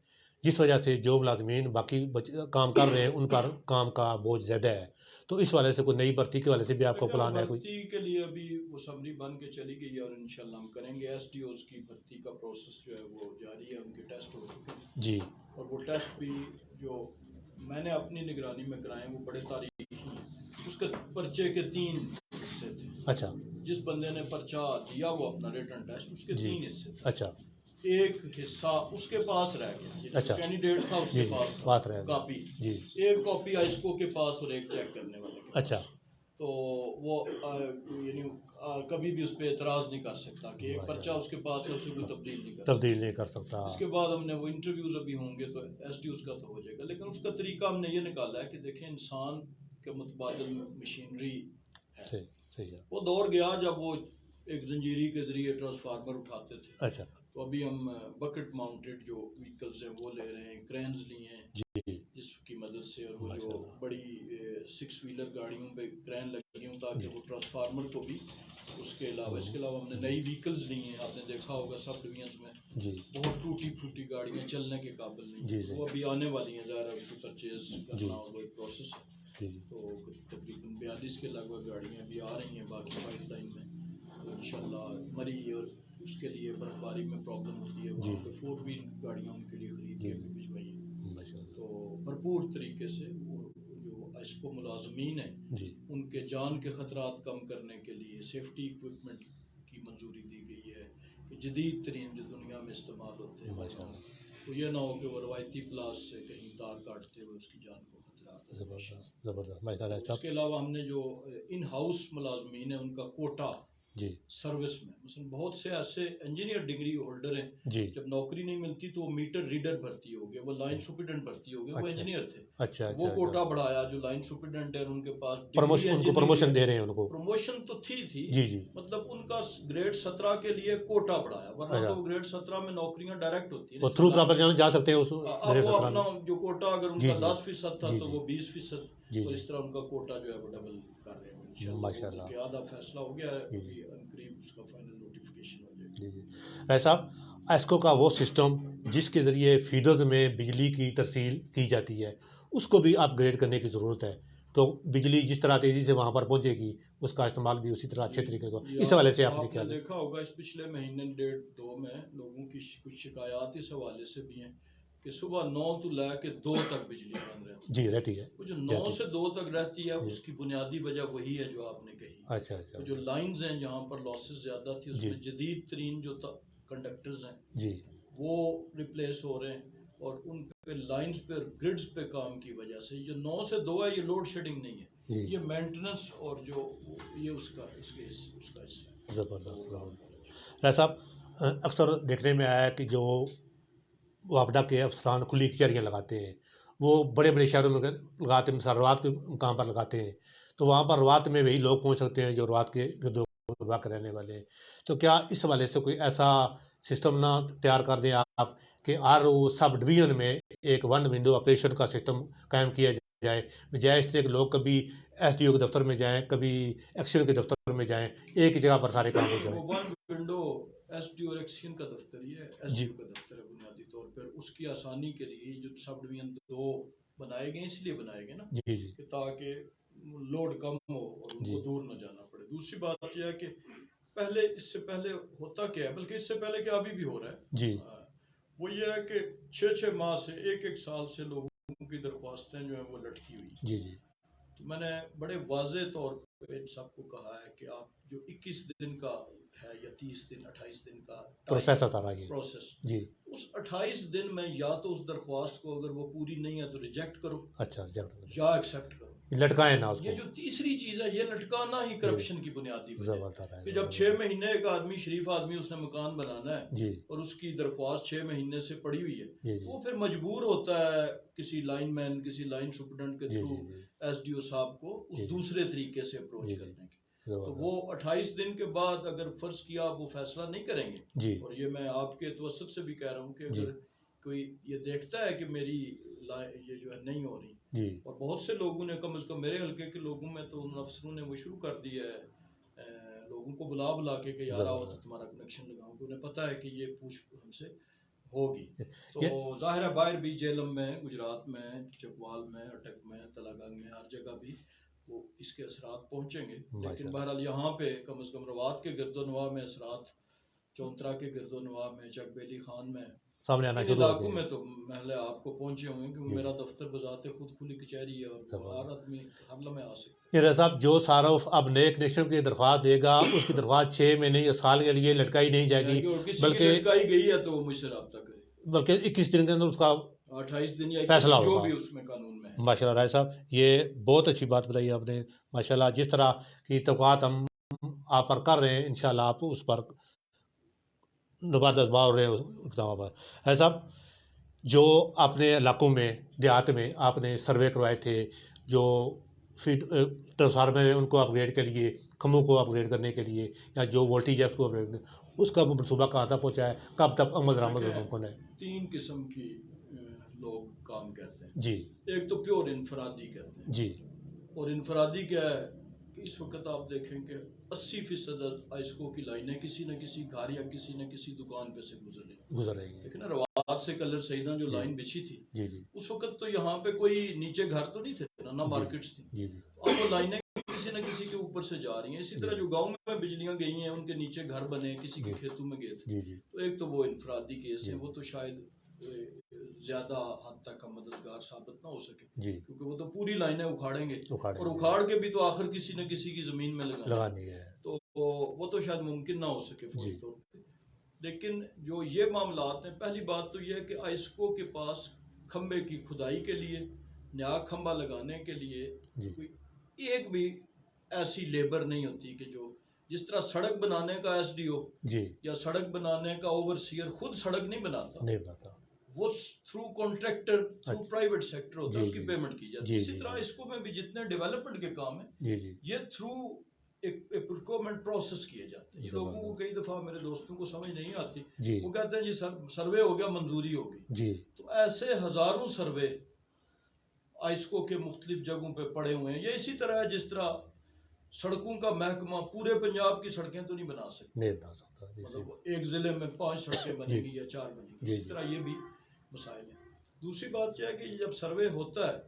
جس وجہ سے جو ملازمین باقی کام کر رہے ہیں ان پر کام کا بوجھ زیادہ ہے. تو اس والے سے کوئی نئی بھرتی کے والے سے بھی آپ کو لیکن پلان ہے کوئی؟ بھرتی کے لیے ابھی وہ سمری بن کے چلی گئی ہے اور انشاءاللہ ہم کریں گے. ایس ڈی اوز کی بھرتی کا پروسیس جو ہے وہ جاری ہے، ان کے ٹیسٹ ہو چکے ہیں، جی اور وہ ٹیسٹ بھی جو میں نے اپنی نگرانی میں کرائے وہ بڑے تاریخی ہیں. اس کے پرچے کے 3 حصے تھے. اچھا جس بندے نے پرچہ دیا وہ اپنا ریٹن ٹیسٹ، اس کے جی 3 حصے تھے. اچھا ایک حصہ اس کے پاس رہ گیا، یعنی جو اچھا کینڈیڈیٹ تھا اس جی کے جی پاس تھا بات رہے گا کاپی. جی ایک کاپی آئسکو کے پاس اور ایک چیک کرنے والے کے اچھا پاس. تو وہ یعنی کبھی بھی اس پہ اعتراض نہیں کر سکتا کہ ایک پرچہ اس کے پاس ہے، اسے کوئی تبدیل نہیں کر سکتا. تبدیل نہیں کر سکتا. اس کے بعد ہم نے وہ انٹرویوز ابھی ہوں گے تو ایس ڈی اوز کا تو ہو جائے گا، لیکن اس کا طریقہ ہم نے یہ نکالا ہے کہ دیکھیں انسان کے متبادل مشینری ہے. صحیح ہے. وہ دور گیا جب وہ ایک زنجیری کے ذریعے ٹرانسفارمر اٹھاتے تھے. اچھا تو ابھی ہم بکٹ ماؤنٹڈ جو وہیکلز ہیں وہ لے رہے ہیں، کرینز لی ہیں جی جس کی مدد سے، اور وہ ماشاء جو اللہ بڑی 6 ویلر گاڑیوں پہ کرین لگی ہوں تاکہ جی وہ ٹرانسفارمر کو بھی. اس کے علاوہ ہم نے نئی وہیکلز لی ہیں. آپ نے دیکھا ہوگا سب ڈویژنز میں جی بہت ٹوٹی پھوٹی گاڑیاں چلنے کے قابل نہیں جی ہیں. جی وہ ابھی آنے والی ہیں، ظاہر ہے اس کو پرچیز جی کرنا اور وہ ایک پروسیس ہے. جی جی تو تقریباً 42 کے لگ بھگ گاڑیاں ابھی آ رہی ہیں باقی پائپ لائن میں. تو انشاءاللہ مری اور اس کے لیے برف باری میں پرابلم ہوتی ہے، جی وہاں پہ 4 ویل گاڑیاں ان کے لیے خرید جی کے بھی بھجوائی ہیں. ماشاء اللہ تو بھرپور طریقے سے وہ جو ایسکو ملازمین ہیں جی ان کے جان کے خطرات کم کرنے کے لیے سیفٹی اکوپمنٹ کی منظوری دی گئی ہے کہ جدید ترین جو دنیا میں استعمال ہوتے ہیں ماشاء وہ اللہ تو یہ نہ ہو کہ وہ روایتی پلاس سے کہیں تار کاٹتے ہوئے اس کی جان کو خطرات ہو. زبردست زبردست ماشاء اللہ اس صاحب. کے علاوہ ہم نے جو ان ہاؤس ملازمین ہیں ان کا کوٹا جی سروس میں، مثلا بہت سے ایسے انجینئر ڈگری ہولڈر ہیں، جی جب نوکری نہیں ملتی تو وہ میٹر ریڈر بھرتی ہو گئے، وہ لائن سپرڈنٹ بھرتی ہو گئے، وہ اچھا انجینئر تھے. اچھا وہ اچھا کوٹا اچھا بڑھایا جو لائن سپرڈنٹ ہے ان کے پاس ڈگری ان کو انجینئر پروموشن ہے. دے رہے ہیں ان کو. پروموشن تو تھی جی جی مطلب ان کا گریڈ 17 کے لیے کوٹا بڑھایا، ورنہ اچھا تو وہ گریڈ 17 میں نوکریاں ڈائریکٹ ہوتی ہیں وہ اس تھرو نظام پراپر جا سکتے ہیں اس اب گریڈ وہ 17 اپنا میں. جو کوٹا اگر ان جی کا جی 10% تھا جی تو جی وہ 20%، جی اور جی اس طرح ان کا کوٹا جو ہے وہ ڈبل کر رہے ہیں انشاءاللہ. ماشاء وہ اللہ. بلکہ آدھا فیصلہ ہو گیا ہے، جی ابھی عنقریب اس کا فائنل نوٹیفیکیشن ہو جائے گا. جی جی ایسا ایسکو کا وہ سسٹم جس کے ذریعے فیڈرز میں بجلی کی ترسیل کی جاتی ہے اس کو بھی اپ گریڈ کرنے کی ضرورت ہے. تو بجلی جس طرح تیزی سے وہاں پر پہنچے گی اس کا استعمال بھی اسی طرح اچھے طریقے سے اس حوالے سے آپ نے آپ کیا نے دیکھا ہوگا اس پچھلے مہینے 1.5-2 میں لوگوں کی کچھ شکایات اس حوالے سے بھی ہیں کہ صبح 9 تو لے کے 2 تک بجلی بند رہتی ہے. جی رہتی ہے. وہ جو 9 سے 2 تک رہتی ہے اس کی بنیادی وجہ وہی ہے جو آپ نے کہی. اچھا اچھا تو جو لائنز ہیں جہاں پر لاسز زیادہ تھی اس جی میں جدید ترین جو کنڈکٹرز ہیں جی وہ ریپلیس ہو رہے ہیں، اور ان پہ لائنز پہ گرڈز پہ کام کی وجہ سے جو 9 سے 2 ہے یہ لوڈ شیڈنگ نہیں ہے، جی یہ مینٹننس اور جو یہ اس کا حصہ ہے. زبردست. ایسا اکثر دیکھنے میں آیا ہے کہ جو وابڈا کے افسران کھلی کچہریاں لگاتے ہیں وہ بڑے بڑے شہروں میں لگاتے ہیں، مثال روات کے مقام پر لگاتے ہیں تو وہاں پر روات میں وہی لوگ پہنچ سکتے ہیں جو روات کے گرد و نواح کے رہنے والے ہیں. تو کیا اس حوالے سے کوئی ایسا سسٹم نہ تیار کر دیں آپ کہ ہر سب ڈویژن میں ایک ون ونڈو آپریشن کا سسٹم قائم کیا جائے، بجائے اس سے کہ لوگ کبھی ایس ڈی او کے دفتر میں جائیں کبھی ایکشن کے دفتر میں جائیں، ایک ہی جگہ پر سارے کام ہو جائیں. ون ونڈو ایس ڈی اور ایکشن کا دفتر ہی ہے، ایس جی ڈی او کا دفتر ہے بنیادی طور پر. اس کی آسانی کے لیے جو سب ڈویژن 2 بنائے گئے اس لیے بنائے گئے نا جی جی کہ تاکہ لوڈ کم ہو اور ان جی کو دور نہ جانا پڑے. دوسری بات یہ ہے کہ اس سے پہلے ہوتا کیا ہے، بلکہ اس سے پہلے کیا ابھی بھی ہو رہا ہے، جی وہ یہ ہے کہ 6 ماہ سے ایک سال سے لوگوں کی درخواستیں جو ہیں وہ لٹکی ہوئی. جی جی تو میں نے بڑے واضح طور پہ ان سب کو کہا ہے کہ آپ جو 21 دن کا ہے یا 30 دن 28 دن کا پروسیس ہوتا رہا یہ پروسیس، جی اس 28 دن میں یا تو اس درخواست کو اگر وہ پوری نہیں ہے تو ریجیکٹ کرو اچھا یا ایکسیپٹ کرو، لٹکائیں نہ اس یہ کو جو تیسری چیز ہے یہ لٹکانا ہی کرپشن کی بنیادی وجہ ہے زبردست کہ جب 6 مہینے ایک آدمی شریف آدمی اس نے مکان بنانا ہے جی اور اس کی درخواست 6 مہینے سے پڑی ہوئی ہے جی تو وہ پھر مجبور ہوتا ہے کسی لائن مین کسی لائن سپرڈنٹ کے جی تھرو جی ایس ڈی او صاحب کو جی اس دوسرے طریقے سے اپروچ جی کرنے کی، تو وہ 28 دن کے بعد اگر فرض کیا آپ وہ فیصلہ نہیں کریں گے، جی اور یہ میں آپ کے توسط سے بھی کہہ رہا ہوں کہ جی اگر کوئی یہ دیکھتا ہے کہ میری یہ جو ہے نہیں ہو رہی، جی اور بہت سے لوگوں نے کم از کم میرے حلقے کے لوگوں میں تو ان افسروں نے وہ شروع کر دیا ہے لوگوں کو بلا کے کہ یار آؤ تو تمہارا کنیکشن لگاؤں، کہ انہیں پتہ ہے کہ یہ پوچھ ہم سے ہوگی، تو ظاہر ہے باہر بھی جیلم میں گجرات میں چکوال میں اٹک میں تلاگنگ میں ہر جگہ بھی وہ اس کے اثرات پہنچیں گے، لیکن بہرحال یہاں پہ کم از کم روات کے گرد و نواح میں اثرات، چونترا کے گرد و نواح میں، چک بیلی خان میں، سامنے آنا ان شروع ہو علاقوں گئے میں تو محلے آپ کو پہنچے ہوں گے کیونکہ میرا دفتر بذات خود کھلی کچہری ہے اور ہر آدمی ہر لمحے آ سکتا ہے۔ یہ صاحب جو صارف اب نئے کنیکشن کی درخواست دے گا اس کی درخواست 6 مہینے یا سال کے لیے لٹکائی نہیں جائے گی، اور کسی کی بلکہ لٹکائی گئی ہے تو وہ مجھ سے رابطہ کرے، بلکہ 21 دن کے اندر اس کا 28 دن یا فیصلہ 21 جو ہوگا۔ بھی اس میں قانون میں ہے۔ ماشاء اللہ رائے صاحب یہ بہت اچھی بات بتائی آپ نے، ماشاء اللہ جس طرح کی توقعات ہم آپ پر کر رہے ہیں انشاءاللہ آپ اس پر نبات ازما ہو رہے ہیں اقدامات پر۔ رائے صاحب جو اپنے علاقوں میں دیہات میں آپ نے سروے کروائے تھے، جو فیڈ ٹرانسفارمر ہیں ان کو اپ گریڈ کے لیے، کھمبوں کو اپ گریڈ کرنے کے لیے، یا جو وولٹیج ہے اس کو اپ گریڈ کرنے، اس کا منصوبہ کہاں تک پہنچا ہے، کب تک عمل درآمد ممکن ہے؟ 3 قسم کی لوگ کام کرتے ہیں، جی ایک تو پیور انفرادی کہتے ہیں، جی اور انفرادی کیا ہے کہ اس وقت آپ دیکھیں کہ 80% آئسکو کی لائنیں کسی نہ کسی گھر یا کسی نہ کسی دکان پہ سے گزر رہی ہیں لیکن روات سے کلر سیدہ جو لائن بچھی تھی جی جی اس وقت تو یہاں پہ کوئی نیچے گھر تو نہیں تھے نہ مارکیٹس تھی، جی جی اب وہ لائنیں کسی نہ کسی کے اوپر سے جا رہی ہیں، اسی طرح جو گاؤں میں بجلیاں گئی ہیں ان کے نیچے گھر بنے کسی کے کھیتوں میں گئے تھے، جی جی تو ایک تو وہ انفرادی کیس ہے، وہ تو شاید زیادہ حد تک کا مددگار ثابت نہ ہو سکے جی کیونکہ وہ تو پوری لائنیں اکھاڑیں گے اکھاڑ اور اکھاڑ کے بھی تو آخر کسی نہ کسی کی زمین میں لگانی ہے تو وہ تو شاید ممکن نہ ہو سکے فوری جی طور پہ، لیکن جو یہ معاملات ہیں پہلی بات تو یہ ہے کہ آئسکو کے پاس کھمبے کی کھدائی کے لیے نیا کھمبا لگانے کے لیے جی کوئی ایک بھی ایسی لیبر نہیں ہوتی کہ جو جس طرح سڑک بنانے کا ایس ڈی او جی یا سڑک بنانے کا اوورسیئر خود سڑک نہیں بناتا، نہیں بتاتا وہ through contractor through private sector ہوتا ہے، جی اس کی جی پیمنٹ کی جاتی جی ہے، اسی جی طرح اس کو میں بھی جتنے ڈیولپمنٹ کے کام ہیں جی جی یہ تھرو ایک پروکیورمنٹ پروسیس کیے جاتے ہیں، لوگوں کو کئی دفعہ میرے دوستوں کو سمجھ نہیں آتی، جی وہ کہتے ہیں جی سروے ہو گیا منظوری ہو گئی، جی تو ایسے ہزاروں سروے آئسکو کے مختلف جگہوں پہ پڑے ہوئے ہیں، یہ اسی طرح ہے جس طرح سڑکوں کا محکمہ پورے پنجاب کی سڑکیں تو نہیں بنا سکتا، نہیں بتا سکتا مطلب ایک ضلع میں 5 سڑکیں بنیں گی یا 4 بنیں گی، جی اسی طرح یہ بھی مسائل ہیں۔ دوسری بات یہ ہے کہ جب سروے ہوتا ہے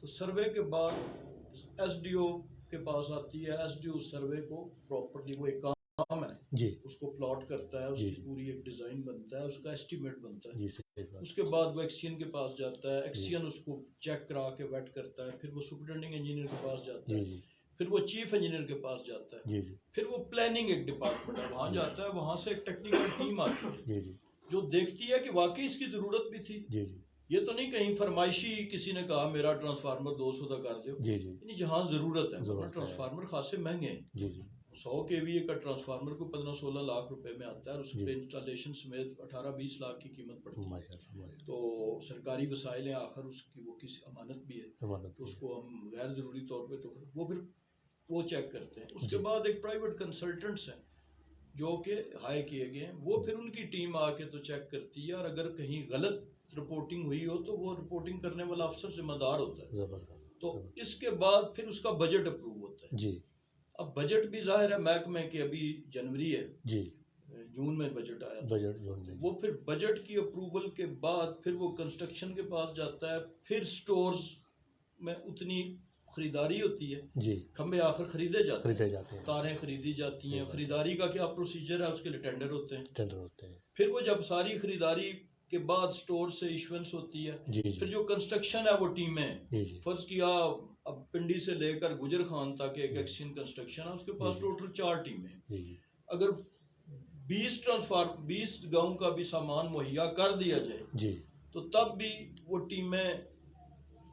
تو سروے کے بعد ایس ڈی او کے پاس آتی ہے، ایس ڈی او سروے کو پراپرلی وہ ایک کام ہے جی اس کو پلاٹ کرتا ہے، اس جی کی پوری ایک ڈیزائن بنتا ہے، اس کا ایسٹیمیٹ بنتا ہے، جی صحیح بات اس کے بعد وہ ایکسین کے پاس جاتا ہے، ایکسین اس کو چیک کرا کے ویٹ کرتا ہے، پھر وہ سپرنٹینڈنگ انجینئر کے پاس جاتا جی ہے، جی پھر وہ چیف انجینئر کے پاس جاتا ہے، جی جی پھر وہ پلاننگ ایک ڈپارٹمنٹ ہے وہاں جاتا ہے، وہاں سے ایک ٹیکنیکل ٹیم آتی ہے جی جی جو دیکھتی ہے کہ واقعی اس کی ضرورت بھی تھی، جی جی یہ تو نہیں کہیں فرمائشی کسی نے کہا میرا ٹرانسفارمر 200 کا کر دو، جی جی یعنی جہاں ضرورت ہے، ورنہ ضرورت ہے ٹرانسفارمر خاصے مہنگے ہیں، جی جی 100 کے وی کا ٹرانسفارمر کو 15-16 لاکھ روپے میں آتا ہے اور اس جی پہ انسٹالیشن سمیت 18-20 لاکھ کی قیمت پڑتی ہے، ماشاء اللہ ماشاء تو سرکاری وسائل ہیں، آخر اس کی وہ کسی امانت بھی ہے، اللہ تو اس کو ہم غیر ضروری طور پہ تو وہ پھر وہ چیک کرتے ہیں، اس کے جی بعد ایک پرائیویٹ کنسلٹنٹس ہیں جو کہ ہائر کیے گئے ہیں، وہ پھر ان کی ٹیم آ کے تو چیک کرتی ہے، اور اگر کہیں غلط رپورٹنگ ہوئی ہو تو وہ رپورٹنگ کرنے والا افسر ذمہ دار ہوتا ہے، زبردست تو اس کے بعد پھر اس کا بجٹ اپروو ہوتا ہے، جی اب بجٹ بھی ظاہر ہے محکمے کے ابھی جنوری ہے، جی جون میں بجٹ آیا تھا، بجٹ جو ہے وہ پھر بجٹ کی اپروول کے بعد پھر وہ کنسٹرکشن کے پاس جاتا ہے، پھر سٹورز میں اتنی خریداری ہوتی ہے، جی کھمبے آخر خریدے جاتے خریدے ہیں، جاتے ہیں، تاریں خریدی جاتی ہیں، خریداری کا کیا پروسیجر ہے اس کے لیے ٹینڈر ہوتے ہیں، ٹینڈر ہوتے ہیں، پھر وہ جب ساری خریداری کے بعد سٹور سے ایشوینس ہوتی ہے، جی پھر جی جو کنسٹرکشن ہے وہ ٹیمیں ہیں، جی جی فرض کیا اب پنڈی سے لے کر گجر خان تک ایک ایکسین کنسٹرکشن ہے، اس کے پاس ٹوٹل 4 ٹیمیں ہیں، جی جی اگر 20 گاؤں کا بھی سامان مہیا کر دیا جائے جی تو تب بھی وہ ٹیمیں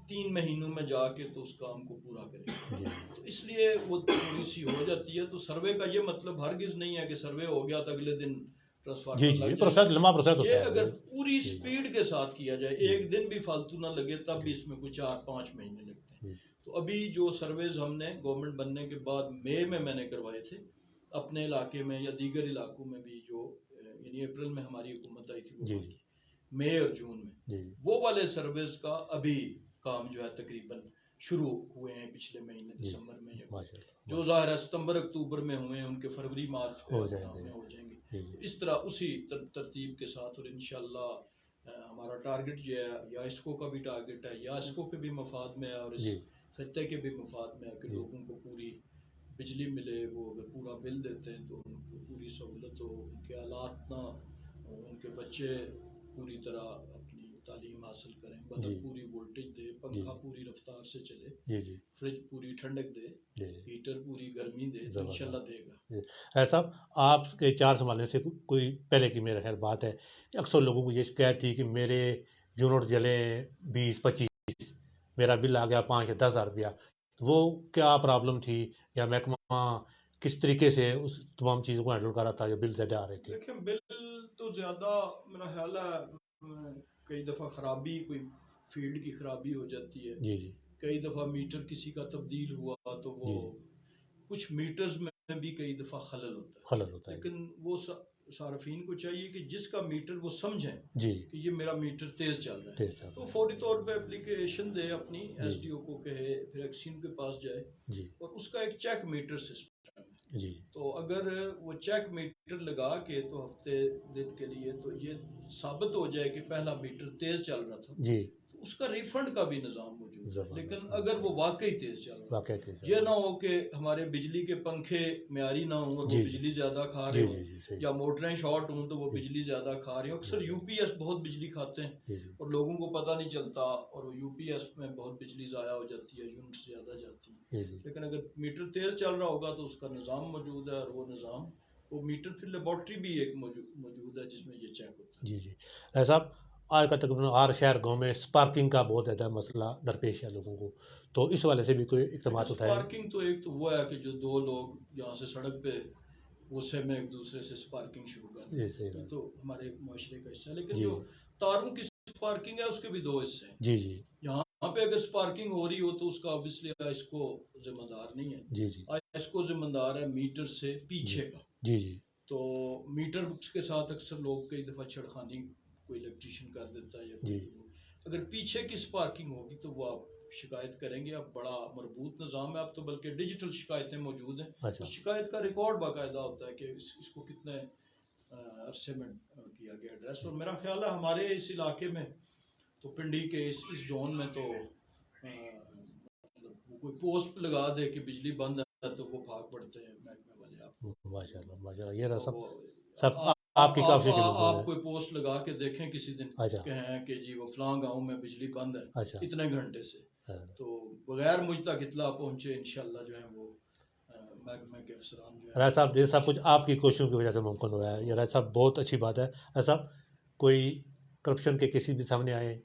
3 مہینوں میں جا کے تو اس کام کو پورا کریں جی تو اس لیے وہ تھوڑی سی ہو جاتی ہے. تو سروے کا یہ مطلب ہرگز نہیں ہے کہ سروے ہو گیا تو اگلے دن جی ٹرانسفارمر جی لگ جائے پروسیس لمبا پروسیس گا. ہوتا یہ ہے اگر جی پوری جی سپیڈ کے ساتھ کیا جائے جی ایک دن بھی فالتو نہ لگے تب بھی اس میں کوئی 4-5 مہینے لگتے ہیں. جی تو ابھی جو سرویز ہم نے گورنمنٹ بننے کے بعد مئی میں نے کروائے تھے اپنے علاقے میں یا دیگر علاقوں میں بھی جو یعنی اپریل میں ہماری حکومت آئی تھی وہ جی وہاں کی مئی اور جون میں جی وہ والے سروس کا ابھی کام جو ہے تقریباً شروع ہوئے ہیں پچھلے مہینے جی دسمبر میں یا ماشاء اللہ جو ظاہر ہے ستمبر اکتوبر میں ہوئے ہیں ان کے فروری مارچ ہو جائیں گے میں ہو جائیں گے. جی تو اس طرح اسی ترتیب کے ساتھ اور انشاءاللہ ہمارا ٹارگٹ جو ہے یا اسکو کا بھی ٹارگٹ ہے یا اسکو کے بھی مفاد میں ہے اور اس جی خطے کے بھی مفاد میں ہے کہ جی لوگوں کو پوری بجلی ملے. وہ اگر پورا بل دیتے ہیں تو ان کو پوری سہولت ہو ان کے حالات نہ ان کے بچے پوری طرح اپنی تعلیم حاصل کریں جی بدن پوری وولٹیج دے جی پنکھا پوری رفتار سے چلے جی جی فریج پوری ٹھنڈک دے جی ہیٹر پوری گرمی دے تو انشاءاللہ زبردست دے گا. جی ایسا آپ کے 4 سنبھالنے سے کوئی پہلے کی میرا خیال بات ہے اکثر لوگوں کو یہ شکایت تھی کہ میرے یونٹ جلے 20-25 میرا بل آ گیا 5 یا 10 ہزار روپیہ. وہ کیا پرابلم تھی یا محکمہ کس طریقے سے اس تمام چیزوں کو ہینڈل کر رہا تھا یا بل زیادہ آ رہے تھے؟ دیکھیں بل تو زیادہ میرا خیال ہے کئی دفعہ خرابی کوئی فیلڈ کی خرابی ہو جاتی ہے. جی جی کئی دفعہ میٹر کسی کا تبدیل ہوا تو وہ جی جی کچھ میٹرز میں بھی کئی دفعہ خلل ہوتا ہے. خلل ہوتا ہے جی لیکن وہ صارفین کو چاہیے کہ جس کا میٹر وہ سمجھیں جی کہ یہ میرا میٹر تیز چل رہا ہے تیز چل تو رہا ہے فوری طور پہ اپلیکیشن دے اپنی جی ایس ڈی او کو کہے پھر ایکسین کے پاس جائے جی اور اس کا ایک چیک میٹر سسٹم ہے. جی تو اگر وہ چیک میٹر لگا کے تو ہفتے دن کے لیے تو یہ ثابت ہو جائے کہ پہلا میٹر تیز چل رہا تھا جی تو اس کا ریفنڈ کا بھی نظام موجود ہے. زبردست لیکن اگر وہ واقعی تیز چل رہا واقعی تیز یہ نہ ہو کہ ہمارے بجلی کے پنکھے معیاری نہ ہوں اور وہ جی جی بجلی زیادہ کھا رہے جی ہوں جی جی صحیح یا موٹریں شارٹ ہوں تو وہ جی بجلی زیادہ کھا رہے ہیں. اکثر جی یو پی ایس بہت بجلی کھاتے ہیں جی جی اور لوگوں کو پتہ نہیں چلتا اور وہ یو پی ایس میں بہت بجلی ضائع ہو جاتی ہے یونٹ زیادہ جاتی ہیں. جی جی لیکن اگر میٹر تیز چل رہا ہوگا تو اس کا نظام موجود ہے اور وہ نظام وہ میٹر پھر لیبارٹری بھی ایک موجود ہے جس میں یہ چیک ہوتا ہے. جی جی ایسا صاحب آج کا تقریباً ہر شہر گاؤں میں اسپارکنگ کا بہت زیادہ مسئلہ درپیش ہے لوگوں کو تو اس والے سے بھی کوئی اقدامات اٹھائے؟ اسپارکنگ تو ایک تو وہ ہے کہ جو دو لوگ یہاں سے سڑک پہ غصے میں ایک دوسرے سے اسپارکنگ شروع کر دیں جی صحیح یہ بات تو ہمارے معاشرے کا حصہ ہے. لیکن جی جو تاروں کی اسپارکنگ ہے اس کے بھی 2 حصے ہیں. جی جی یہاں پہ اگر اسپارکنگ ہو رہی ہو تو اس کا اوبیسلی اس کو ذمہ دار نہیں ہے. جی جی اس کو ذمہ دار ہے میٹر سے جی پیچھے کا. جی جی تو میٹر کے ساتھ اکثر لوگ کئی دفعہ چھڑخانی کوئی الیکٹریشین کر دیتا ہے یا جی کوئی اگر پیچھے کی اسپارکنگ ہوگی تو وہ آپ شکایت کریں گے. اب بڑا مربوط نظام ہے اب تو بلکہ ڈیجیٹل شکایتیں موجود ہیں. اچھا اس شکایت کا ریکارڈ باقاعدہ ہوتا ہے کہ اس کو کتنے عرصے میں کیا گیا ایڈریس. اور میرا خیال ہے ہمارے اس علاقے میں تو پنڈی کے اس زون میں تو وہ کوئی پوسٹ لگا دے کہ بجلی بند ہے تو وہ بھاگ پڑتے ہیں محکمے والے. ماشاء اللہ ماشاء اللہ یہ رہا سب وہ سب آپ کی کافی موجود ہے. آپ کوئی پوسٹ لگا کے دیکھیں کسی دن اچھا کہیں کہ جی وہ فلاں گاؤں میں بجلی بند ہے اچھا اتنے گھنٹے سے ہاں. تو بغیر مجھ تک اطلاع پہنچے انشاءاللہ جو ہے وہ محکمے کے افسران جو ہے رائے صاحب یہ سب کچھ آپ کی کوششوں کی وجہ سے ممکن ہوا ہے. یہ رائے صاحب بہت اچھی بات ہے. رائے صاحب کوئی کرپشن کے کیسز بھی سامنے آئے ہیں؟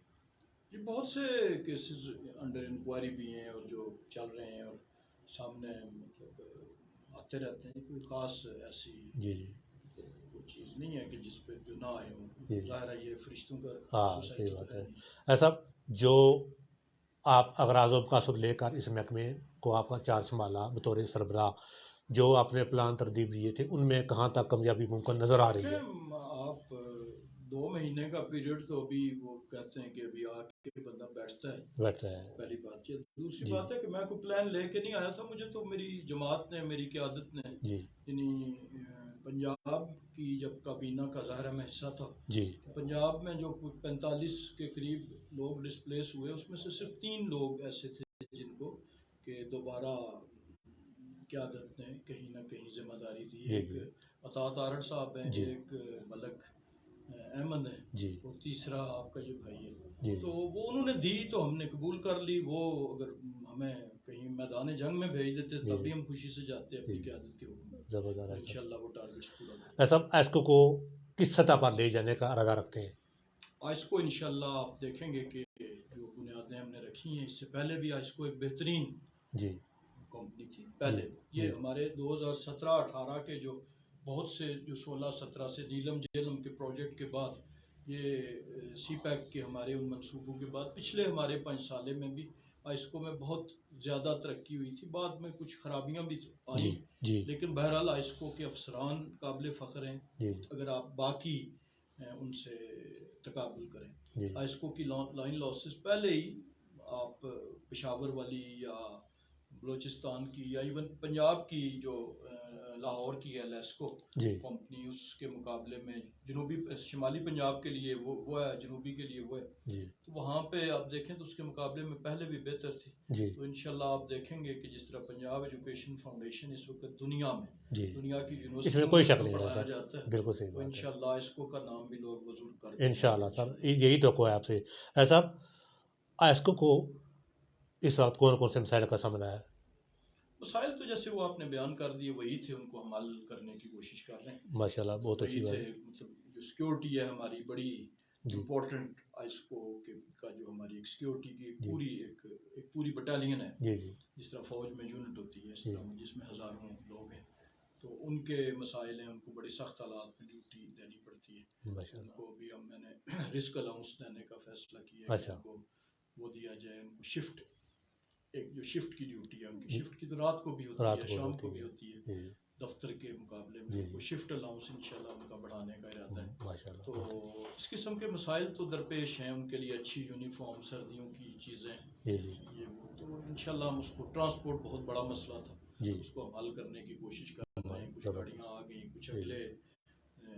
جی بہت سے کیسز انڈر انکوائری بھی ہیں اور جو چل رہے ہیں اور سامنے مطلب آتے رہتے ہیں. کوئی خاص ایسی جی جی کوئی چیز نہیں ہے کہ جس پہ جو نہ آئے ہوں. جی ظاہر ہے یہ فرشتوں کا ہاں سوسائٹی صحیح تو بات ہے ہے. نہیں. ایسا جو آپ اغراض و مقاصد لے کر اس محکمے کو آپ کا چارج سنبھالا بطور سربراہ جو آپ نے پلان ترتیب دیے تھے ان میں کہاں تک کامیابی ممکن نظر آ رہی ہے؟ آپ 2 مہینے کا پیریڈ تو ابھی وہ کہتے ہیں کہ ابھی آ کے بندہ بیٹھتا ہے. پہلی بات یہ. دوسری جی بات ہے کہ میں کوئی پلان لے کے نہیں آیا تھا. مجھے تو میری جماعت نے میری قیادت نے جی یعنی پنجاب کی جب کابینہ کا ظاہر میں حصہ تھا جی پنجاب میں جو 45 کے قریب لوگ ڈسپلیس ہوئے اس میں سے صرف 3 لوگ ایسے تھے جن کو کہ دوبارہ قیادت نے کہیں نہ کہیں ذمہ داری دی. جی ایک جی عطا تارڑ صاحب ہیں جی ایک ملک احمد ہے جی اور تیسرا آپ کا یہ بھائی ہے. جی تو وہ انہوں نے دی تو ہم نے قبول کر لی. وہ اگر ہمیں کہیں میدان جنگ میں بھیج دیتے جی تب بھی ہم خوشی سے جاتے اپنی جی قیادت کے حکم میں. زبردست انشاءاللہ وہ ٹارگیٹس پورا کریں۔ ایسا ایسکو کو کس سطح پر لے جانے کا ارادہ رکھتے ہیں؟ آئس کو انشاءاللہ آپ دیکھیں گے کہ جو بنیادیں ہم نے رکھی ہیں، اس سے پہلے بھی آئس کو ایک بہترین جی کمپنی تھی پہلے۔ جی یہ ہمارے 2017-18 کے جو بہت سے جو 16-17 سے نیلم جیلم کے پروجیکٹ کے بعد، یہ سی پیک کے ہمارے ان منصوبوں کے بعد پچھلے ہمارے 5 سالے میں بھی آئسکو میں بہت زیادہ ترقی ہوئی تھی۔ بعد میں کچھ خرابیاں بھی جی آئیں، جی لیکن بہرحال آئسکو کے افسران قابل فخر ہیں جی اگر آپ باقی ان سے تقابل کریں۔ جی آئسکو کی لائن لاسز پہلے ہی آپ پشاور والی یا بلوچستان کی یا ایون پنجاب کی جو لاہور کی ہے لیسکو جی کمپنی، اس کے مقابلے میں جنوبی شمالی پنجاب کے لیے وہ ہے، جنوبی کے لیے وہ ہے، جی تو وہاں پہ آپ دیکھیں تو اس کے مقابلے میں پہلے بھی بہتر تھی۔ جی تو انشاءاللہ آپ دیکھیں گے کہ جس طرح پنجاب ایجوکیشن فاؤنڈیشن اس وقت دنیا میں جی دنیا کی اس میں یونیورسٹیوں کوئی میں شک نہیں ہے پڑھایا سر، جاتا ہے، بالکل صحیح تو بات ہے، انشاءاللہ اسکو کا نام بھی لوگ بزرگ کر کے انشاءاللہ سر یہی توقع ہے آپ سے۔ ایسا ایسکو کو اس وقت کون کون سے مسائل کا سامنا ہے؟ مسائل تو جیسے وہ آپ نے بیان کر دیے وہی تھے، ان کو ہم حل کرنے کی کوشش کر رہے ہیں۔ ماشاءاللہ بہت اچھی وہی بات تھے، ہے مطلب جو سیکیورٹی ہے ہماری بڑی جی امپورٹنٹ، آئسکو کا جو ہماری ایک سیکیورٹی کی جی ایک پوری بٹالین ہے، جی جی جس طرح فوج میں یونٹ ہوتی ہے، اس جی طرح جس میں ہزاروں لوگ ہیں، تو ان کے مسائل ہیں، ان کو بڑی سخت حالات میں ڈیوٹی دینی پڑتی ہے۔ ان ماشاءاللہ کو بھی میں نے رسک الاؤنس دینے کا فیصلہ کیا ہے کہ اچھا ان کو وہ دیا جائے، ان کو شفٹ، ایک جو شفٹ کی ڈیوٹی ہے ان کی، جی شفٹ کی تو رات کو بھی ہوتی رات ہے، کو شام ہوتی کو بھی ہے ہوتی ہے جی دفتر کے مقابلے میں، جی ان کو جی شفٹ الاؤنس انشاءاللہ ان کا بڑھانے کا ارادہ ہے۔ ماشاءاللہ تو بہت اچھی، اس قسم کے مسائل تو درپیش ہیں، ان کے لیے اچھی یونیفارم، سردیوں کی چیزیں، جی جی یہ وہ تو انشاءاللہ ہم اس کو، ٹرانسپورٹ بہت بڑا مسئلہ تھا، جی اس کو ہم حل کرنے کی کوشش کر رہے ہیں۔ کچھ گاڑیاں آ گئیں، کچھ جی اگلے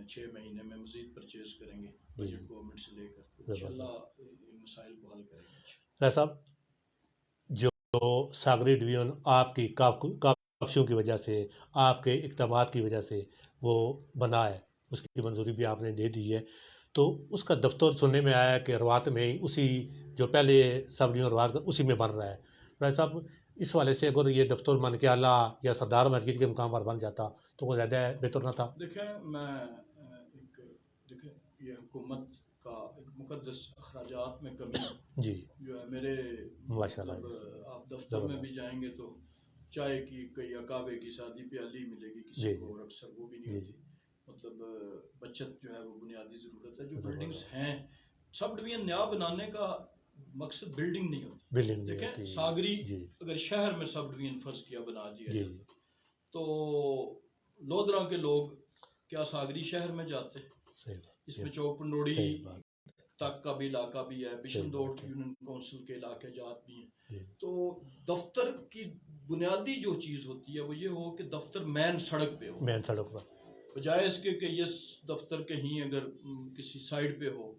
6 مہینے میں مزید پرچیز کریں گے جی بجٹ گورنمنٹ سے لے کر، تو زبردست۔ انشاءاللہ ان مسائل کو حل کریں گے۔ راہ صاحب جو ساگری ڈویژن آپ کی کاوشوں کی وجہ سے، آپ کے اقدامات کی وجہ سے وہ بنا ہے، اس کی منظوری بھی آپ نے دے دی ہے، تو اس کا دفتر سننے میں آیا ہے کہ روات میں ہی اسی جو پہلے سب ڈویژن روات کا اسی میں بن رہا ہے۔ راہ صاحب اس والے سے اگر یہ دفتر منکیالہ یا سردار مارکیٹ کے مقام پر بن جاتا تو وہ زیادہ بہتر نہ تھا؟ دیکھیں دیکھیں یہ حکومت کا ایک مقدس اخراجات میں کمی جی جو ہے میرے، ماشاءاللہ مطلب آپ دفتر میں بھی جائیں گے تو چائے کی کئی اکابے کی سادی پیالی ملے گی کسی جی کو، اور اکثر وہ بھی نہیں جی ہوتی۔ مطلب بچت جو ہے وہ بنیادی ضرورت ہے۔ جو زبردست۔ بلڈنگز ہیں، سب ڈویژن نیا بنانے کا مقصد بلڈنگ نہیں ہوتی۔ بلڈنگ نہیں دیکھیں ہوتی ساگری جی اگر شہر میں سب ڈویژن فرض کیا بنا دیا جی جاتا تو لودھرا کے لوگ کیا ساگری شہر میں جاتے؟ صحیح بات، اس میں چوک پنڈوڑی صحیح بات تک کا بھی علاقہ بھی ہے، صحیح بشندوٹ بات ہے یونین کونسل کے علاقے جات بھی ہیں۔ جی تو دفتر کی بنیادی جو چیز ہوتی ہے وہ یہ ہو کہ دفتر مین سڑک پہ ہو، مین سڑک پر بجائے اس کے کہ یہ دفتر کہیں اگر کسی سائڈ پہ ہو،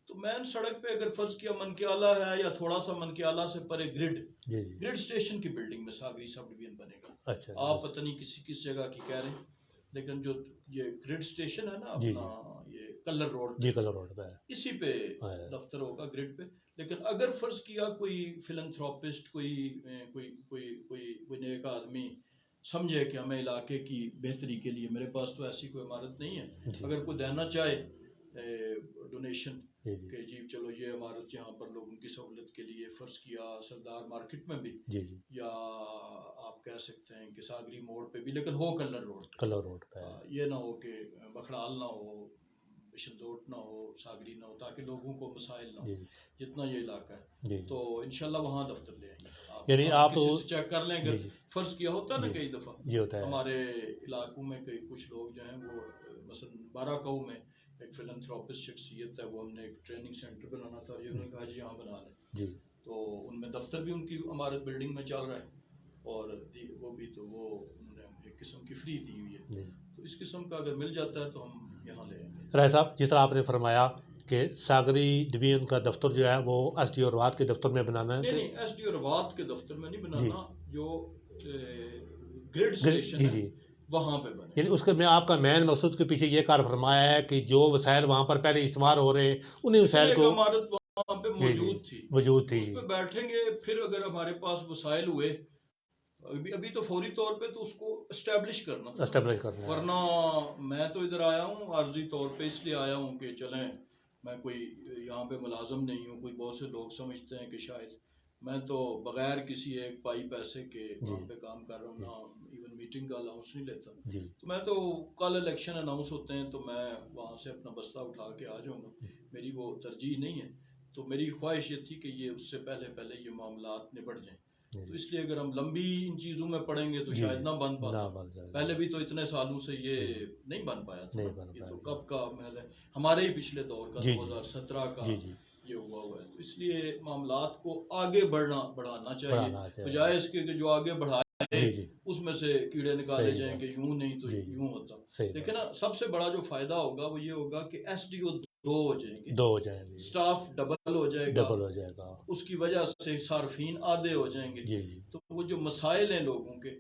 تو مین سڑک پہ اگر فرض کیا منکیالہ ہے یا تھوڑا سا منکیالہ سے پرے گرڈ جی جی گرڈ اسٹیشن کی بلڈنگ میں ساگری سب ڈویژن بنے گا۔ اچھا آپ پتہ نہیں کس جگہ کی کہہ رہے ہیں، لیکن جو یہ گرڈ اسٹیشن ہے نا جی اپنا یہ کلر روڈ جی کلر روڈ پہ ہے اسی پہ ہاں، دفتر ہوگا گرڈ پہ۔ لیکن اگر فرض کیا کوئی فلنتھراپسٹ، کوئی نیک آدمی سمجھے کہ ہمیں علاقے کی بہتری کے لیے، میرے پاس تو ایسی کوئی عمارت نہیں ہے، جی اگر کوئی دینا چاہے ڈونیشن جی جی کہ جی چلو یہ عمارت یہاں پر لوگوں کی سہولت کے لیے، فرض کیا سردار مارکیٹ میں بھی، جی جی یا آپ کہہ سکتے ہیں کہ ساگری موڑ پہ بھی، لیکن ہو کلر روڈ پہ، کلر روڈ پہ ہے یہ نہ ہو کہ بکھڑال نہ ہو، بشندوٹ نہ ہو، ساگری نہ ہو، تاکہ لوگوں کو مسائل نہ ہو جی جی جتنا یہ علاقہ ہے۔ جی تو انشاءاللہ وہاں دفتر لے آئیں گے۔ یعنی آپ کسی سے چیک کر لیں، جی اگر جی فرض کیا ہوتا ہے نا جی کئی دفعہ یہ ہوتا ہے ہمارے علاقوں میں کچھ لوگ جو ہیں وہ مثلا باراکاؤ میں ایک فلنتھراپسٹ شخصیت ہے، وہ ہم نے ایک ٹریننگ سینٹر بنانا تھا، یہ انہوں نے کہا جی یہاں بنا لیں، جی تو ان میں دفتر بھی ان کی عمارت بلڈنگ میں چل رہا ہے، اور وہ بھی تو وہ انہوں نے ایک قسم کی فری دی ہوئی ہے۔ جی تو اس قسم کا اگر مل جاتا ہے تو ہم یہاں لے آئیں گے۔ رائے صاحب جس طرح آپ نے فرمایا کہ ساگری ڈویژن کا دفتر جو ہے وہ ایس ڈی او روات کے دفتر میں بنانا ہے نہیں ایس ڈی او روات کے دفتر میں نہیں جی بنانا، جو گریڈ اسٹیشن جی ہے جی وہاں پہ بنے۔ یعنی اس کے میں آپ کا مین مقصود کے پیچھے یہ کار فرمایا ہے کہ جو وسائل وہاں پر پہلے استعمال ہو رہے ہیں انہیں وسائل ایک کو عمارت وہاں پہ جی جی موجود تھی، موجود تھی اس پہ بیٹھیں گے، پھر اگر ہمارے پاس وسائل ہوئے ابھی تو فوری طور پہ تو اس کو اسٹیبلش کرنا تھا، اسٹیبلش کرنا ہے. ورنہ میں تو ادھر آیا ہوں عارضی طور پہ اس لیے آیا ہوں کہ چلیں میں کوئی یہاں پہ ملازم نہیں ہوں. کوئی بہت سے لوگ سمجھتے ہیں کہ شاید میں تو بغیر کسی ایک پائی پیسے کے وہاں پہ کام کر رہا ہوں، نہ ایون میٹنگ کا الاؤنس نہیں لیتا. جی تو میں تو کل الیکشن اناؤنس ہوتے ہیں تو میں وہاں سے اپنا بستہ اٹھا کے آ جاؤں گا. میری وہ ترجیح نہیں ہے. تو میری خواہش یہ تھی کہ یہ اس سے پہلے یہ معاملات نبٹ جائیں. تو اس لیے اگر ہم لمبی ان چیزوں میں پڑیں گے تو شاید نہ بن پاتا. پہلے بھی تو اتنے سالوں سے یہ نہیں بن پایا تھا. یہ تو کب کا محل ہے، ہمارے ہی پچھلے دور کا 2017 کا یہ ہوا ہے. تو اس لیے معاملات کو آگے بڑھانا چاہیے، بجائے اس کے کہ جو آگے بڑھائے اس میں سے کیڑے نکالے جائیں کہ یوں نہیں تو یوں ہوتا. دیکھیں نا، سب سے بڑا جو فائدہ ہوگا وہ یہ ہوگا کہ ایس ڈی او 2 ہو جائیں گے، سٹاف ڈبل ہو جائے گا. اس کی وجہ سے صارفین آدھے ہو جائیں گے. تو وہ جو مسائل ہیں لوگوں کے،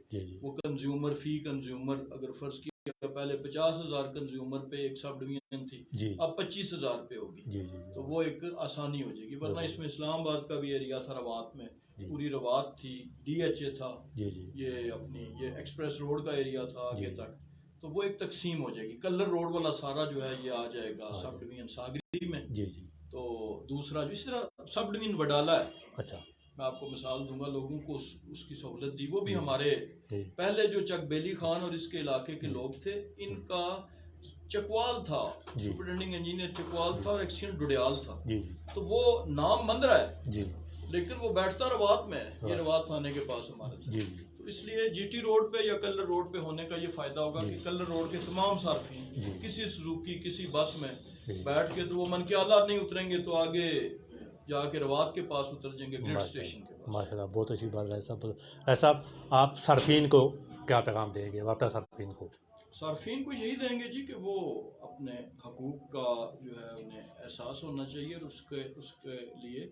وہ کنزیومر فی کنزیومر، اگر فرض کیا پہلے 50,000 کنزیومر پہ ایک سب ڈویژن تھی، اب 25,000 پہ ہوگی. تو وہ ایک آسانی ہو جائے گی. ورنہ اس میں اسلام آباد کا بھی ایریا تھا، روات میں پوری روات تھی، ڈی ایچ اے تھا، یہ اپنی یہ ایکسپریس روڈ کا ایریا تھا آگے تک. تو وہ ایک تقسیم ہو جائے گی. کلر روڈ والا سارا جو ہے یہ آ جائے گا سب ڈویژن ساگری میں. تو دوسرا جو اس طرح سب ڈویژن وڈالہ ہے. اچھا، میں آپ کو مثال دوں گا، لوگوں کو اس کی سہولت دی. وہ بھی ہمارے پہلے جو چک بیلی خان اور اس کے علاقے کے لوگ تھے، ان کا چکوال تھا، سپرنٹینڈنگ انجینئر چکوال تھا اور ایکسیڈنٹ ڈڈیال تھا. تو وہ نام مندرا ہے لیکن وہ بیٹھتا روات میں ہے. یہ روات تھانے کے پاس ہمارا. تو اس لیے جی ٹی روڈ پہ یا کلر روڈ پہ ہونے کا یہ فائدہ ہوگا کہ کلر روڈ کے تمام صارفین کسی سزوکی کسی بس میں بیٹھ کے، تو وہ من کے آلات نہیں اتریں گے تو آگے جا کے روات کے پاس اتر جائیں گے، گریڈ اسٹیشن کے پاس. ماشاء اللہ، بہت اچھی بات ہے صاحب. ایسا آپ صارفین کو کیا پیغام دیں گے؟ واپس صارفین کو یہی دیں گے جی کہ وہ اپنے حقوق کا جو ہے انہیں احساس ہونا چاہیے اور اس کے لیے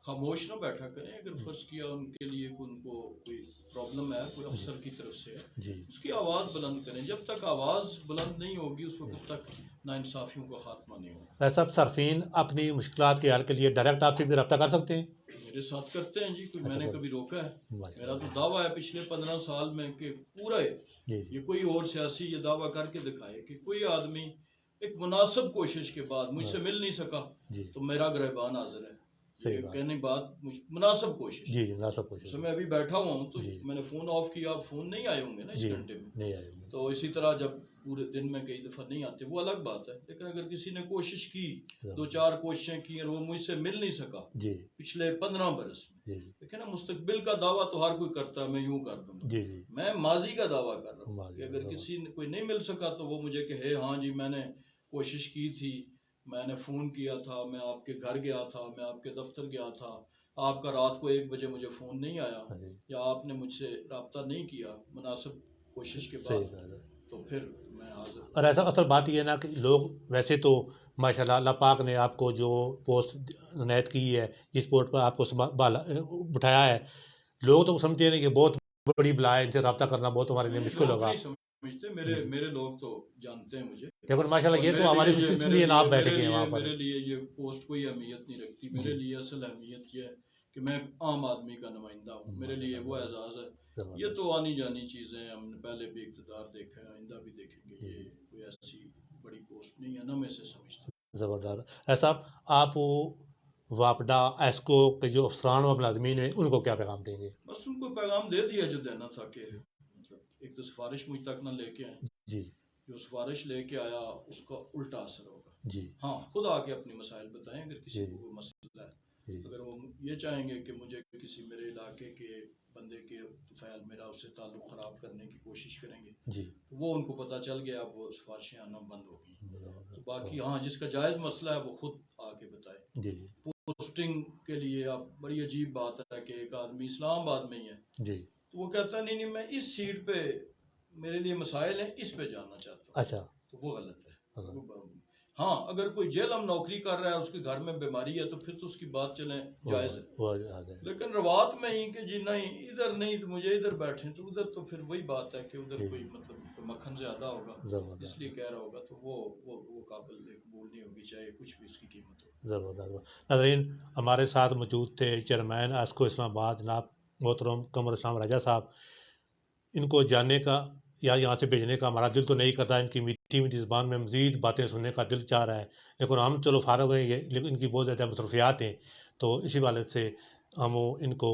خاموش نہ بیٹھا کریں. اگر فرض کیا ان کے لیے ان کو کوئی پرابلم ہے کوئی افسر کی طرف سے، اس کی آواز بلند کریں. جب تک آواز بلند نہیں ہوگی اس وقت تک ناانصافیوں کا خاتمہ نہیں ہوگا. ایسا صارفین اپنی مشکلات کے حل کے لیے ڈائریکٹ آپ سے بھی رابطہ کر سکتے ہیں؟ میرے ساتھ کرتے ہیں جی. میں نے کبھی روکا ہے؟ میرا تو دعویٰ ہے پچھلے 15 سال میں کہ پورا یہ کوئی اور سیاسی یہ دعویٰ کر کے دکھائے کہ کوئی آدمی ایک مناسب کوشش کے بعد مجھ سے مل نہیں سکا تو میرا گریبان حاضر ہے. کہنے بات مناسب کوشش. مناسب کوشش. میں ابھی بیٹھا ہوا ہوں تو میں نے فون آف کیا، فون نہیں آئے ہوں گے نا اس گھنٹے میں. تو اسی طرح جب پورے دن میں کئی دفعہ نہیں آتے وہ الگ بات ہے. لیکن اگر کسی نے کوشش کی، 2-4 کوششیں کی اور وہ مجھ سے مل نہیں سکا پچھلے 15 برس میں، دیکھیں نا، مستقبل کا دعویٰ تو ہر کوئی کرتا ہے میں یوں کر دوں گا. میں ماضی کا دعویٰ کر رہا ہوں کہ اگر کسی نے کوئی نہیں مل سکا تو وہ مجھے کہے ہاں جی میں نے کوشش کی تھی، میں نے فون کیا تھا، میں آپ کے گھر گیا تھا، میں آپ کے دفتر گیا تھا، آپ کا رات کو 1 بجے مجھے فون نہیں آیا یا آپ نے مجھ سے رابطہ نہیں کیا مناسب کوشش کے بعد، تو پھر میں حاضر. اور ایسا اصل بات یہ ہے نا کہ لوگ ویسے تو ماشاء اللہ پاک نے آپ کو جو پوسٹ عنایت کی ہے، جس پوسٹ پر آپ کو بٹھایا ہے، لوگ تو سمجھتے ہیں کہ بہت بڑی بلا ہے، ان سے رابطہ کرنا بہت ہمارے لیے مشکل ہوگا. میرے لوگ تو جانتے ہیں مجھے. لیکن ماشاءاللہ یہ تو ہماری خوشی کے لیے آپ بیٹھے گئے وہاں پر. میرے لیے یہ پوسٹ کوئی اہمیت نہیں رکھتی. میرے لیے اصل اہمیت یہ ہے کہ میں عام آدمی کا نمائندہ ہوں. میرے لیے وہ اعزاز ہے. یہ تو آنی جانی چیزیں ہم نے پہلے بھی اقتدار دیکھا ہے، آئندہ بھی دیکھیں گے. یہ کوئی ایسی بڑی پوسٹ نہیں ہے، نہ میں سے سمجھتا. زبردست. ایسا آپ واپڈا ایسکو کے جو افسران و ملازمین ہیں ان کو کیا پیغام دیں گے؟ بس ان کو پیغام دے دیا جو دینا تھا کہ ایک تو سفارش مجھ تک نہ لے کے آئیں. جو سفارش لے کے آیا اس کا الٹا اثر ہوگا. ہاں، خود آ کے اپنے مسائل بتائیں اگر کسی کو کوئی مسئلہ ہے. اگر وہ یہ چاہیں گے کہ مجھے کسی میرے علاقے کے بندے کے فعل میرا اس سے تعلق خراب کرنے کی کوشش کریں گے، وہ ان کو پتہ چل گیا، اب وہ سفارشیں آنا بند ہو گئی. تو باقی ہاں جس کا جائز مسئلہ ہے وہ خود آ کے بتائے. پوسٹنگ کے لیے اب بڑی عجیب بات ہے کہ ایک آدمی اسلام آباد میں ہی ہے تو وہ کہتا ہے نہیں میں اس سیٹ پہ میرے لیے مسائل ہیں، اس پہ جانا چاہتا ہوں. اچھا، تو وہ غلط ہے. ہاں، اگر کوئی جیل ہم نوکری کر رہا ہے اس کے گھر میں بیماری ہے تو پھر تو اس کی بات چلیں جائز ہے. لیکن روات میں ہی کہ جی نہیں ادھر نہیں تو مجھے ادھر بیٹھیں تو ادھر تو پھر وہی بات ہے کہ ادھر کوئی مطلب مکھن زیادہ ہوگا اس لیے کہہ رہا ہوگا تو وہ قابل قبول نہیں ہوگی چاہے کچھ بھی اس کی قیمت ہو. زبردست. ناظرین، ہمارے ساتھ موجود تھے چیئرمین ایسکو اسلام آباد جناب محترم قمر اسلام راجہ صاحب. ان کو جاننے کا یا یہاں سے بھیجنے کا ہمارا دل تو نہیں کرتا، ان کی میٹھی میٹھی زبان میں مزید باتیں سننے کا دل چاہ رہا ہے، لیکن ہم چلو فارغ ہیں یہ، لیکن ان کی بہت زیادہ مصروفیات ہیں، تو اسی والد سے ہم ان کو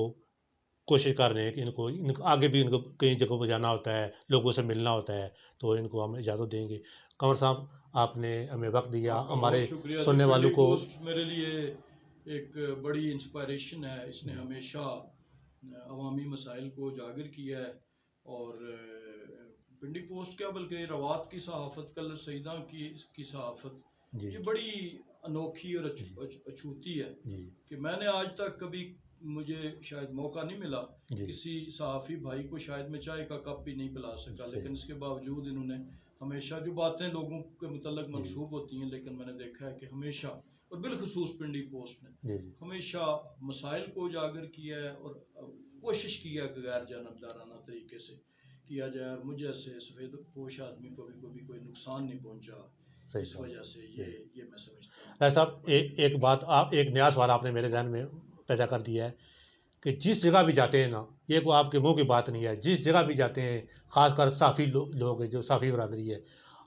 کوشش کر رہے ہیں کہ ان کو آگے بھی ان کو کئی جگہوں پہ جانا ہوتا ہے، لوگوں سے ملنا ہوتا ہے، تو ان کو ہم اجازت دیں گے۔ قمر صاحب آپ نے ہمیں وقت دیا، آپ کا ہمارے بہت شکریہ۔ سننے والوں پنڈی کو پوسٹ میرے لیے ایک بڑی انسپائریشن ہے، اس نے ہمیشہ عوامی مسائل کو اجاگر کیا ہے، اور پنڈی پوسٹ کیا بلکہ روات کی صحافت، کلر سیدہ کی صحافت، جی یہ بڑی انوکھی اور اچھوتی ہے کہ میں نے آج تک کبھی، مجھے شاید موقع نہیں ملا کسی صحافی بھائی کو، شاید میں چائے کا کپ بھی نہیں پلا سکا، لیکن اس کے باوجود انہوں نے ہمیشہ جو باتیں لوگوں کے متعلق منسوب ہوتی ہیں، لیکن میں نے دیکھا ہے کہ ہمیشہ، اور بالخصوص پنڈی پوسٹ نے ہمیشہ مسائل کو اجاگر کیا ہے اور کوشش کی ہے کہ غیر جانبدارانہ طریقے سے کیا جائے، اور مجھے ایسے سفید پوش آدمی کو بھی کوئی نقصان نہیں پہنچا، اس وجہ سے یہ میں سمجھتا ہوں۔ راجہ صاحب ایک بات، آپ ایک نیا سوال آپ نے میرے ذہن میں پیدا کر دیا ہے کہ جس جگہ بھی جاتے ہیں نا، یہ کوئی آپ کے منہ کی بات نہیں ہے، جس جگہ بھی جاتے ہیں، خاص کر صحافی لوگ ہیں، جو صحافی برادری ہے،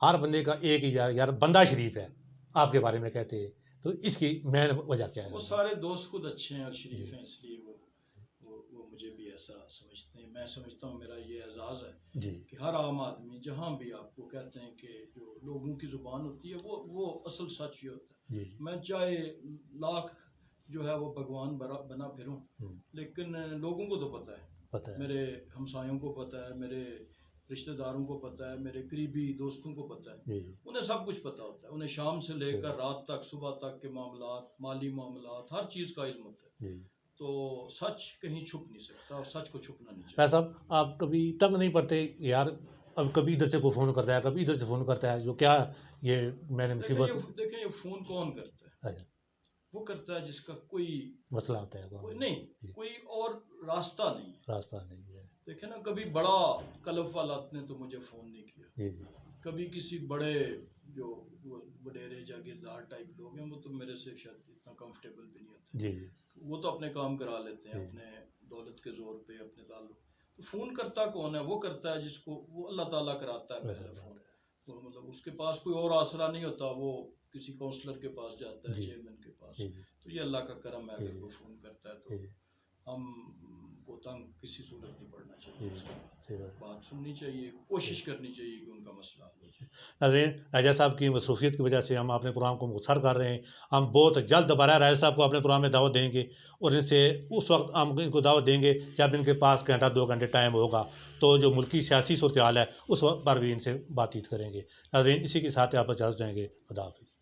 ہر بندے کا ایک ہی یار بندہ شریف ہے آپ کے بارے میں کہتے ہیں، تو اس کی مین وجہ کیا ہے؟ وہ سارے دوست خود اچھے ہیں اور شریف ہیں، اس لیے وہ مجھے بھی ایسا سمجھتے ہیں۔ میں سمجھتا ہوں میرا یہ اعزاز ہے کہ ہر عام آدمی جہاں بھی آپ کو کہتے ہیں کہ جو لوگوں کی زبان ہوتی ہے وہ اصل سچ یہ ہوتا ہے۔ میں چاہے لاکھ جو ہے وہ بھگوان بنا پھروں، لیکن لوگوں کو تو پتہ ہے، میرے ہمسایوں کو پتہ ہے، میرے رشتہ داروں کو پتہ ہے، میرے قریبی دوستوں کو پتہ ہے، انہیں سب کچھ پتہ ہوتا ہے، انہیں شام سے لے کر رات تک، صبح تک کے معاملات، مالی معاملات، ہر چیز کا علم ہوتا ہے، تو سچ کہیں چھپ نہیں سکتا اور سچ کو چھپنا نہیں چاہیے۔ صاحب آپ کبھی تنگ نہیں پڑتے یار، اب کبھی ادھر سے کوئی فون کرتا ہے، کبھی ادھر سے فون کرتا ہے، جو کیا یہ میں نے مصیبت؟ دیکھیں یہ فون کون کرتا ہے؟ وہ کرتا ہے جس کا کوئی مسئلہ ہوتا ہے، کوئی اور راستہ نہیں ہے۔ دیکھیں نا، کبھی بڑا کلف والا نے تو مجھے فون نہیں کیا، کبھی کسی بڑے جو وڈیرے جاگیردار ٹائپ لوگ ہیں، وہ تو میرے سے شاید اتنا کمفرٹیبل بھی نہیں ہوتے، وہ تو اپنے کام کرا لیتے ہیں اپنے دولت کے زور پہ، اپنے تعلق۔ تو فون کرتا کون ہے؟ وہ کرتا ہے جس کو وہ اللہ تعالیٰ کراتا ہے پہلے فون، تو مطلب اس کے پاس کوئی اور آسرا نہیں ہوتا، وہ کسی کونسلر کے پاس جاتا ہے، چیئرمین کے پاس، تو یہ اللہ کا کرم ہے، اگر کوئی فون کرتا ہے تو ہم کو تنگ کسی صورت نہیں پڑنا چاہیے، بات سننی چاہیے، کوشش کرنی چاہیے کہ ان کا مسئلہ حل ہو جائے۔ ناظرین، راجہ صاحب کی مصروفیت کی وجہ سے ہم اپنے پروگرام کو مختصر کر رہے ہیں، ہم بہت جلد دوبارہ راجہ صاحب کو اپنے پروگرام میں دعوت دیں گے، اور ان سے اس وقت ہم ان کو دعوت دیں گے جب ان کے پاس گھنٹہ 2 گھنٹے ٹائم ہوگا، تو جو ملکی سیاسی صورتحال ہے اس وقت پر بھی ان سے بات چیت کریں گے۔ ناظرین، اسی کے ساتھ آپ اجازت دیں گے، خدا حافظ۔